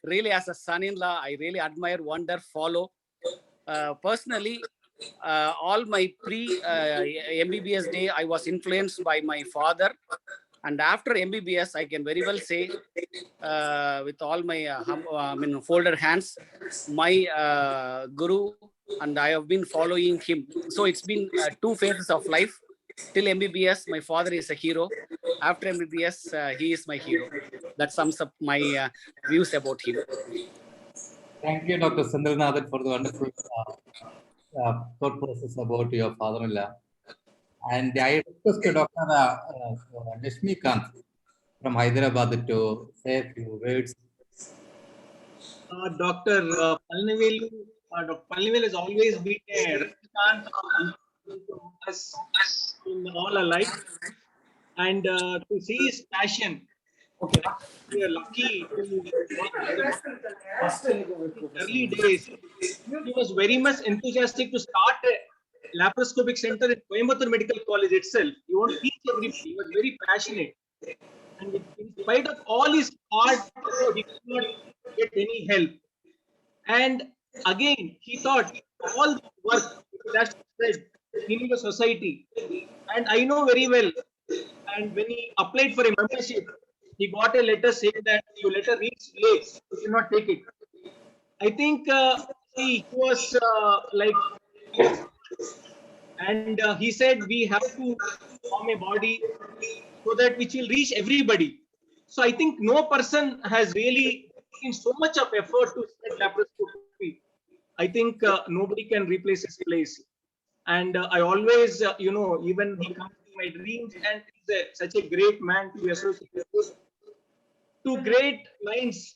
really, as a son-in-law, I really admire, wonder, follow. Personally, all my pre-MBBS day, I was influenced by my father. And after MBBS, I can very well say, with all my folded hands, my guru, and I have been following him. So it's been two phases of life. Till MBBS, my father is a hero. After MBBS, he is my hero. That sums up my views about him. Thank you, Dr. Sandranathan, for the wonderful thought process about your father-in-law. And I request Dr. Nishmikant from Hyderabad to say a few words. Dr. Palanivelu, Dr. Palanivelu has always been a representant to us in all our life, and to see his passion. Okay, we are lucky to work with him. In early days, he was very much enthusiastic to start a laparoscopic center in Coimbatore Medical College itself. He wanted to teach everybody. He was very passionate. And in spite of all his hard effort, he could not get any help. And again, he thought all the work that's said in the society. And I know very well. And when he applied for a membership, he got a letter saying that your letter reached late, you cannot take it. I think he was and he said we have to form a body so that which will reach everybody. So I think no person has really taken so much of effort to spread laparoscopy. I think nobody can replace his place. And I always, even he comes to my dreams, and he's such a great man to be associated with. Two great lines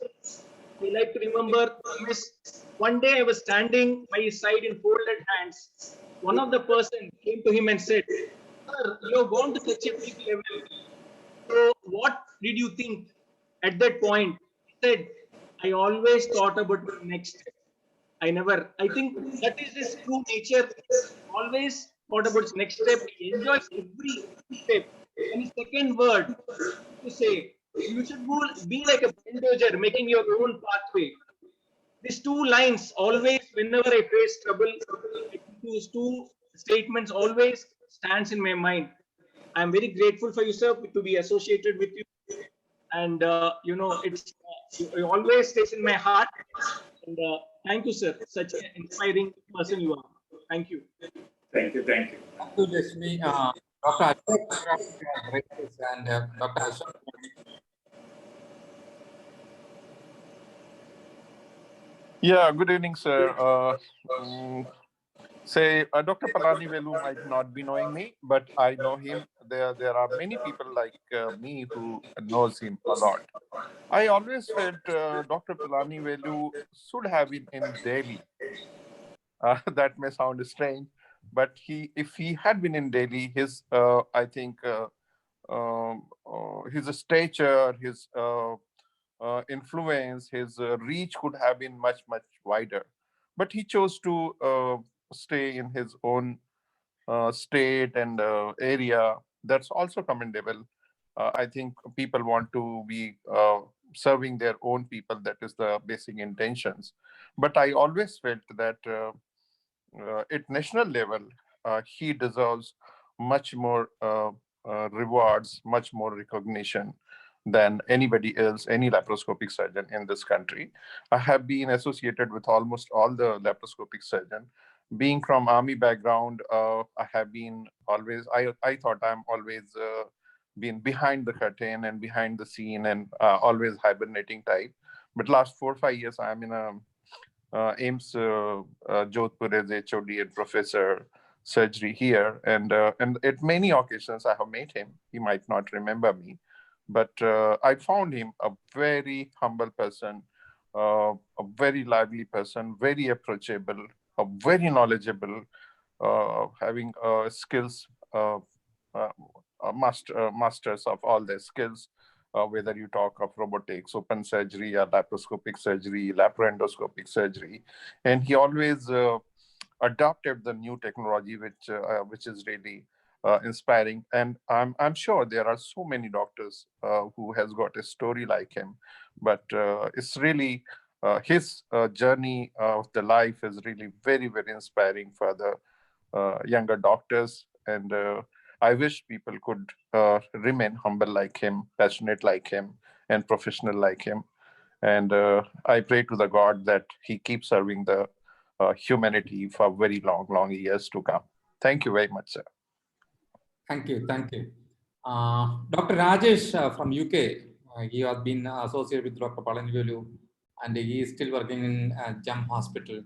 I like to remember. One day I was standing by his side in folded hands. One of the person came to him and said, "Sir, you have gone to such a big level. So what did you think at that point?" He said, "I always thought about the next step. I think that is his true nature. Always thought about his next step. He enjoys every step." And his second word to say, you should be like a bulldozer making your own pathway. These two lines always, whenever I face trouble, these two statements always stands in my mind. I'm very grateful for you, sir, to be associated with you. And, it's it always stays in my heart. And thank you, sir. Such an inspiring person you are. Thank you. Thank you. Thank you. Thank you, Lakshmi. Dr. Ashok and Dr. Ashok. Yeah, good evening, sir. Dr. Palanivelu might not be knowing me, but I know him. There are many people like me who knows him a lot. I always felt Dr. Palanivelu should have been in Delhi. That may sound strange, but if he had been in Delhi, his I think his stature, his influence, his reach could have been much wider. But he chose to stay in his own state and area. That's also commendable. I think people want to be serving their own people. That is the basic intentions. But I always felt that at national level, he deserves much more rewards, much more recognition than anybody else, any laparoscopic surgeon in this country. I have been associated with almost all the laparoscopic surgeons. Being from army background, I have been always, I thought I'm always been behind the curtain and behind the scene and always hibernating type. But last 4 or 5 years, I'm in a AIMS Jodhpur as HOD and professor surgery here. And at many occasions, I have met him. He might not remember me, but I found him a very humble person, a very lively person, very approachable, very knowledgeable, having skills, masters of all their skills, whether you talk of robotics, open surgery, or laparoscopic surgery, laparoscopic surgery. And he always adopted the new technology, which is really inspiring. And I'm sure there are so many doctors who has got a story like him, but it's really his journey of the life is really very, very inspiring for the younger doctors. And I wish people could remain humble like him, passionate like him, and professional like him. And I pray to the God that he keeps serving the humanity for very long, long years to come. Thank you very much, sir. Thank you. Thank you. Dr. Rajesh from UK, he has been associated with Dr. Palanivelu, and he is still working in GEM Hospital,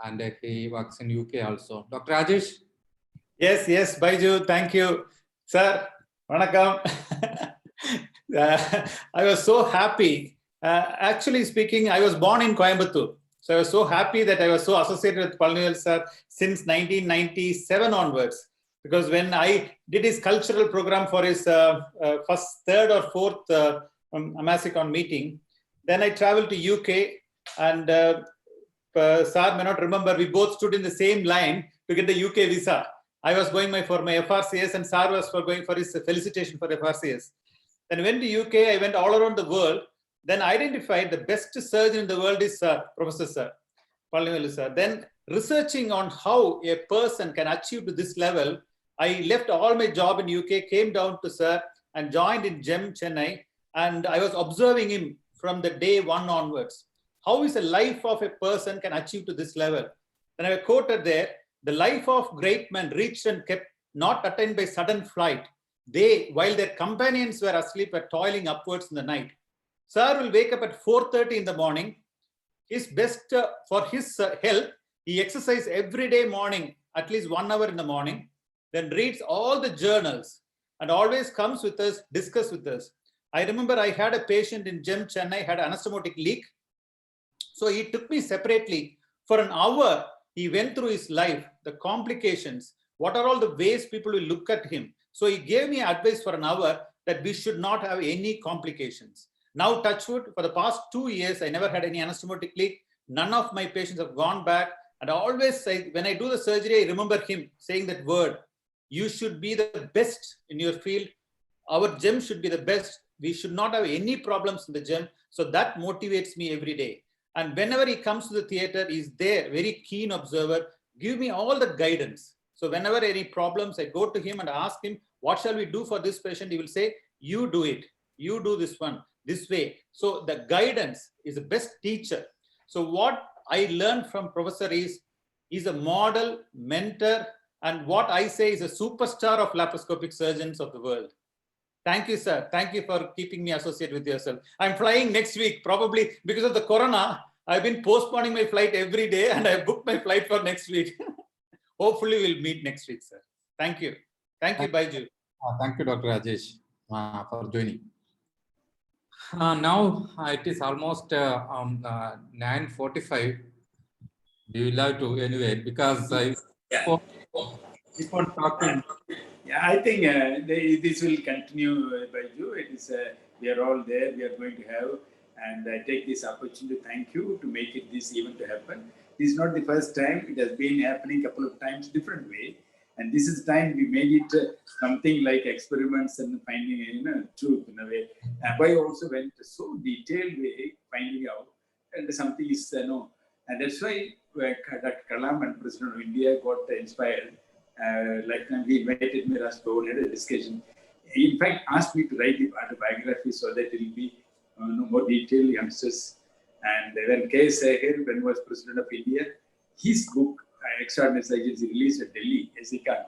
and he works in UK also. Dr. Rajesh? Yes, Baiju, thank you. Sir, vanakkam. I was so happy. Actually speaking, I was born in Coimbatore. So I was so happy that I was so associated with Palanivelu sir since 1997 onwards. Because when I did his cultural program for his third or fourth Amasicon meeting, then I traveled to UK, and sir may not remember, we both stood in the same line to get the UK visa. I was going for my FRCS, and sir was going for his felicitation for FRCS. Then went to UK, I went all around the world, then identified the best surgeon in the world is Professor Sir, Palanivelu sir. Then researching on how a person can achieve to this level, I left all my job in UK, came down to sir and joined in GEM Chennai, and I was observing him from the day one onwards. How is the life of a person can achieve to this level? Then I quoted there, the life of great men reached and kept not attained by sudden flight. They, while their companions were asleep, were toiling upwards in the night. Sir will wake up at 4:30 in the morning. His best for his health, he exercises every day morning, at least 1 hour in the morning, then reads all the journals and always comes with us, discuss with us. I remember I had a patient in GEM Chennai, had anastomotic leak. So he took me separately for an hour. He went through his life, the complications, what are all the ways people will look at him. So he gave me advice for an hour that we should not have any complications. Now, touch wood, for the past 2 years, I never had any anastomotic leak. None of my patients have gone back. And I always say, when I do the surgery, I remember him saying that word, you should be the best in your field. Our GEM should be the best. We should not have any problems in the GEM. So that motivates me every day. And whenever he comes to the theater, he's there, very keen observer, give me all the guidance. So whenever any problems, I go to him and ask him, what shall we do for this patient? He will say, you do it. You do this one, this way. So the guidance is the best teacher. So what I learned from Professor is, he's a model, mentor, and what I say is a superstar of laparoscopic surgeons of the world. Thank you, sir. Thank you for keeping me associated with yourself. I'm flying next week, probably because of the corona. I've been postponing my flight every day, and I booked my flight for next week. Hopefully, we'll meet next week, sir. Thank you. Thank you, Baiju. Thank you, Dr. Rajesh, for joining. Now it is almost 9:45. Do you like to anyway? Because I keep on talking. Yeah, I think this will continue by you. It is we are all there. We are going to have, and I take this opportunity to thank you to make it this event to happen. This is not the first time. It has been happening a couple of times, different way, and this is the time we made it something like experiments and finding truth in a way. And I also went so detailed way finding out, and something is and that's why Dr. Kalam and President of India got inspired. Like now he invited me last to had a discussion. He in fact asked me to write the autobiography so that it will be more detailed youngsters. And when K. Sehir, when he was president of India, his book, Extraordinary Science, he released at Delhi, SECA.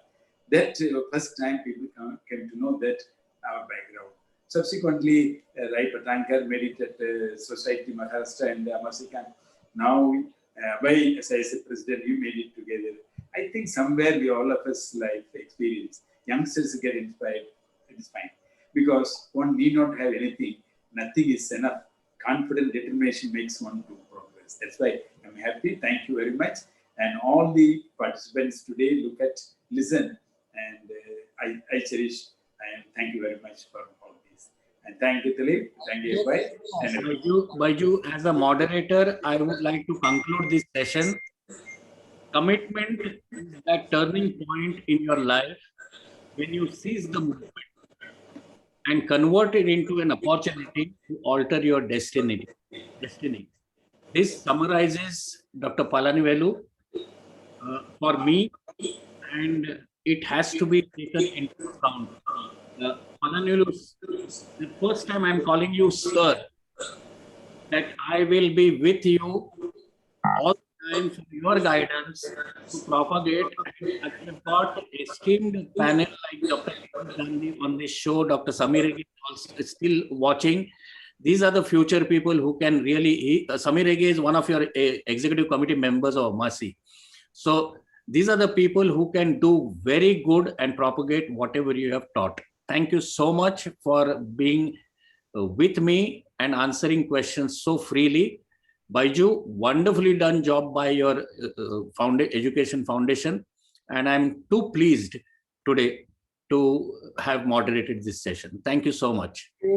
That first time people came to know that our background. Subsequently, Rai Patankar made it at Society Maharashtra and Amasikan. Now, as I said, President, you made it together. I think somewhere we all of us like experience. Youngsters get inspired. It is fine. Because one need not have anything. Nothing is enough. Confident determination makes one to progress. That's why I'm happy. Thank you very much. And all the participants today listen, and I cherish and thank you very much for all this. And thank you, Talib. Thank you, Bhai. Baiju, as a moderator, I would like to conclude this session. Commitment is that turning point in your life when you seize the movement and convert it into an opportunity to alter your destiny. This summarizes Dr. Palanivelu for me, and it has to be taken into account. Palanivelu, the first time I'm calling you sir, that I will be with you all the time for your guidance to propagate. And I have got esteemed panel like Dr. Gandhi on this show, Dr. Samir is also still watching. These are the future people who can really, Samir Ege is one of your executive committee members of Masi. So these are the people who can do very good and propagate whatever you have taught. Thank you so much for being with me and answering questions so freely. Baiju, wonderfully done job by your education foundation. And I'm too pleased today to have moderated this session. Thank you so much. Sir,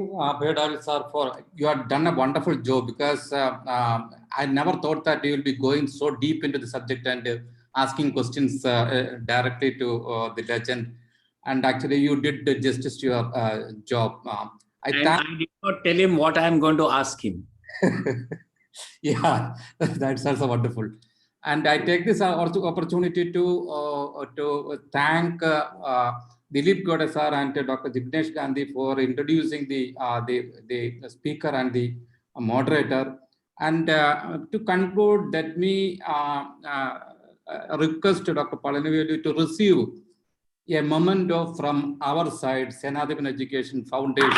you have done a wonderful job, because I never thought that you will be going so deep into the subject and asking questions directly to the legend. And actually, you did justice to your job. I did not tell him what I am going to ask him. Yeah, that's also wonderful. And I take this opportunity to thank Dilip Goda sir and Dr. Jignesh Gandhi for introducing the speaker and the moderator. And to conclude, let me request Dr. Palanivelu to receive a memento from our side, Senadivan Education Foundation.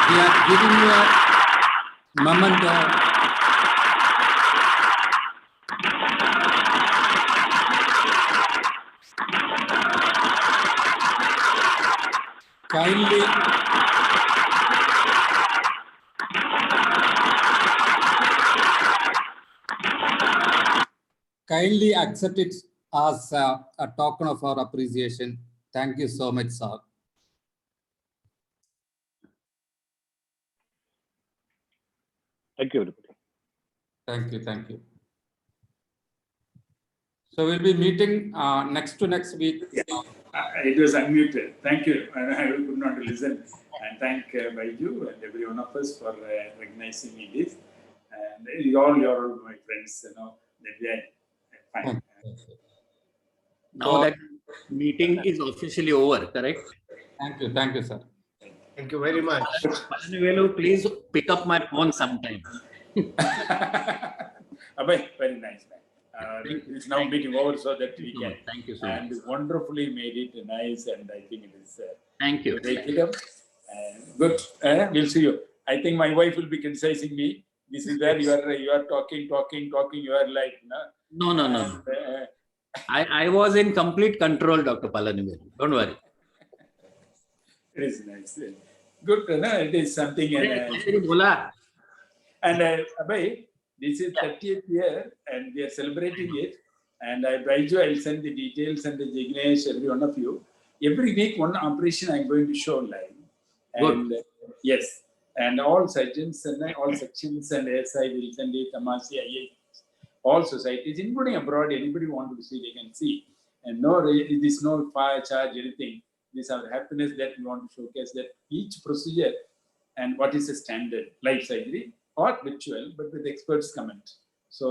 We are giving you a memento. Kindly accept it as a token of our appreciation. Thank you so much, sir. Thank you, everybody. Thank you. Thank you. So we'll be meeting next week. Yeah. It was unmuted. Thank you. I could not listen. And thank Baiju and every one of us for recognizing me this. And you're my friends, that we are fine. Now that meeting is officially over, correct? Thank you. Thank you, sir. Thank you very much. Palanivelu, please pick up my phone sometime. Abhay, very nice, man. It's now meeting over so that we can. Thank you so much. And wonderfully made it nice, and I think it is. Thank you. Good. We'll see you. I think my wife will be criticizing me. This is where you are talking. You are like, No. I was in complete control, Dr. Palanivelu. Don't worry. It is nice. Good. It is something. And Abhay, this is 30th year, and we are celebrating it. And Baiju, I'll send the details, and the Jignesh, every one of you. Every week, one operation I'm going to show live. And yes, and all sections and SI will send it, Amasi, IIT, all societies, including abroad. Anybody want to see, they can see. And it is no fire charge, anything. This is our happiness that we want to showcase, that each procedure and what is the standard, life surgery, or virtual, but with experts' comment. So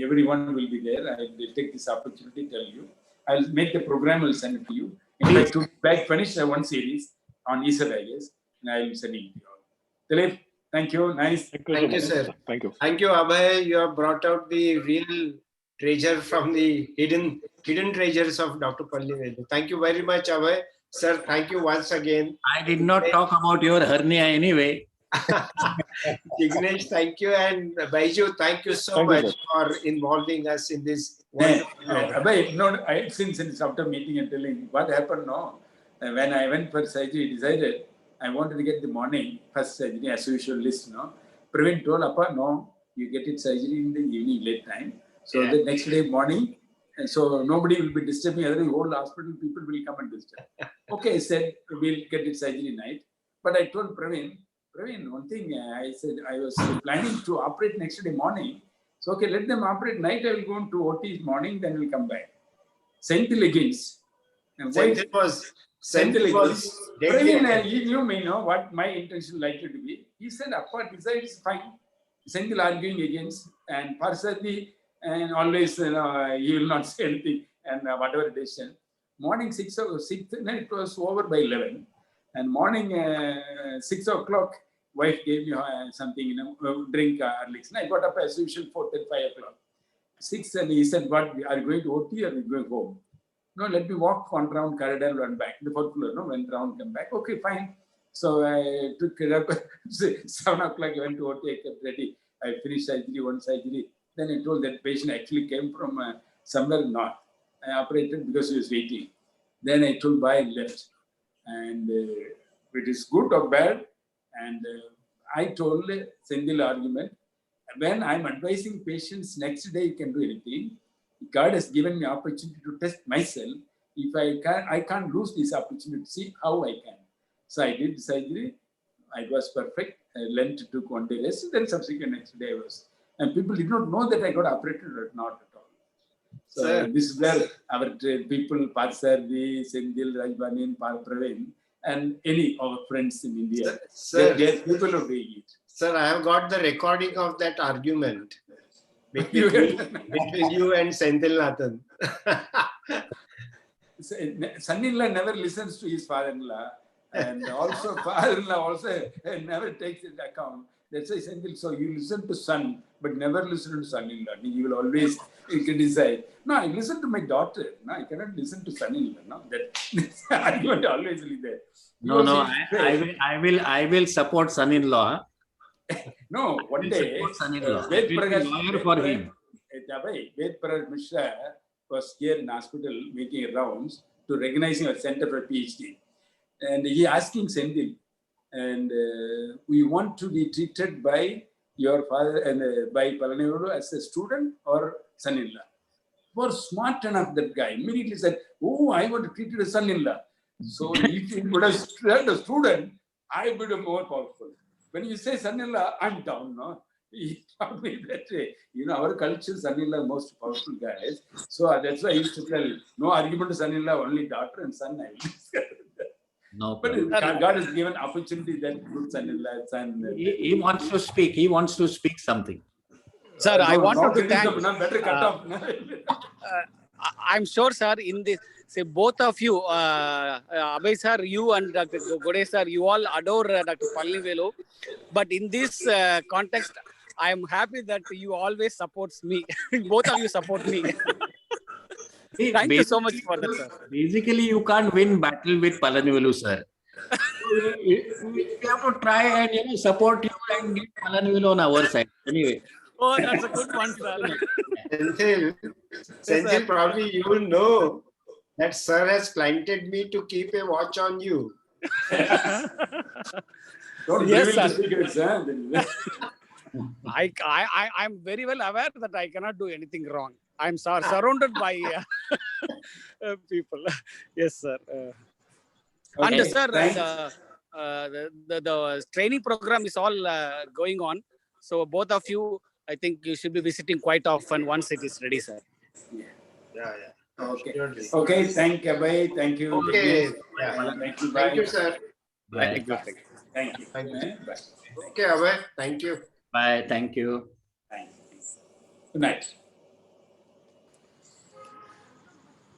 everyone will be there. I will take this opportunity to tell you. I'll make the program, I'll send it to you. In fact, to finish one series on Easter, I guess, and I will send it to you all. Dilip, thank you. Nice. Thank you, sir. Thank you. Thank you, Abhay. You have brought out the real treasure from the hidden treasures of Dr. Palanivelu. Thank you very much, Abhay. Sir, thank you once again. I did not talk about your hernia anyway. Jignesh, thank you. And Baiju, thank you so much for involving us in this wonderful program. Abhay, no, since after meeting and telling what happened, no, when I went for surgery, decided I wanted to get the morning first surgery as usual list, no. Praveen told Appa, no, you get it surgery in the evening late time. So the next day morning, and so nobody will be disturbing, otherwise whole hospital people will come and disturb. Okay, I said, we'll get it surgery night. But I told Praveen, one thing, I said, I was planning to operate next day morning. So, okay, let them operate night. I will go on to OT morning, then we'll come back. Senthil against. Senthil was Praveen, he knew me, know what my intention likely to be. He said, Appa decides fine. Senthil arguing against, and Parsadi, and always, he will not say anything, and whatever decision. Morning 6, then it was over by 11. And morning 6 o'clock, wife gave me something, drink Horlicks. I got up as usual 4:35 o'clock. 6, and he said, what, are you going to OT or are you going home? No, let me walk one round corridor, run back. The fourth floor, no, went round, come back. Okay, fine. So I took it up. 7 o'clock, I went to OT, I kept ready. I finished surgery, one surgery. Then I told that patient actually came from somewhere north. I operated because he was waiting. Then I told bye and left. And it is good or bad. And I told Senthil argument. When I'm advising patients, next day you can do anything. God has given me opportunity to test myself. If I can't lose this opportunity to see how I can. So I did surgery. I was perfect. I Lent took 1 day rest. Then subsequent next day I was. And people did not know that I got operated or not at all. So this is where our people, Parsardi, Senthil, Rajbanin, Praveen, and any of our friends in India, they're people are doing it. Sir, I have got the recording of that argument between you and Senthil Nathan. Son-in-law never listens to his father-in-law, and also father-in-law also never takes into account. That's why Senthil, so you listen to son, but never listen to son-in-law. You will always criticize. No, I listen to my daughter. No, I cannot listen to son-in-law. No, that argument always will be there. No, I will support son-in-law. No, one day, Ved lawyer for him. Ved Prakash Mishra was here in hospital making rounds to recognizing a center for PhD. And he asking Senthil, and we want to be treated by your father and by Palanivelu as a student or son-in-law. Was smart enough, that guy immediately said, oh, I want to treat you as son-in-law. So if you would have said a student, I would have more powerful. When you say son-in-law, I'm down, no? He taught me that way. Our culture, son-in-law, most powerful guys. So that's why I used to tell, no argument to son-in-law, only daughter and son. No, but God has given opportunity that good son-in-law, son. He wants to speak. He wants to speak something. Sir, I wanted to thank. Better cut off. I'm sure, sir, in this, say both of you, Abhay sir, you and Dr. Gode sir, you all adore Dr. Palanivelu. But in this context, I am happy that you always supports me. Both of you support me. Thank you so much for that, sir. Basically, you can't win battle with Palanivelu, sir. We have to try and support you and get Palanivelu on our side. Anyway. Oh, that's a good one, sir. Senthil, probably you will know that sir has planted me to keep a watch on you. Don't Yes, reveal sir. the secrets, huh? I'm very well aware that I cannot do anything wrong. I'm surrounded by people. Yes, sir. And sir, the training program is all going on. So both of you, I think you should be visiting quite often once it is ready, sir. Yeah. Okay. Okay. Thank you, Abhay. Thank you. Okay. Thank you. Thank you, sir. Bye. Thank you. Thank you. Thank you. Thank you. Bye. Okay, Abhay. Thank you. Bye. Thank you. Thank you. Good night.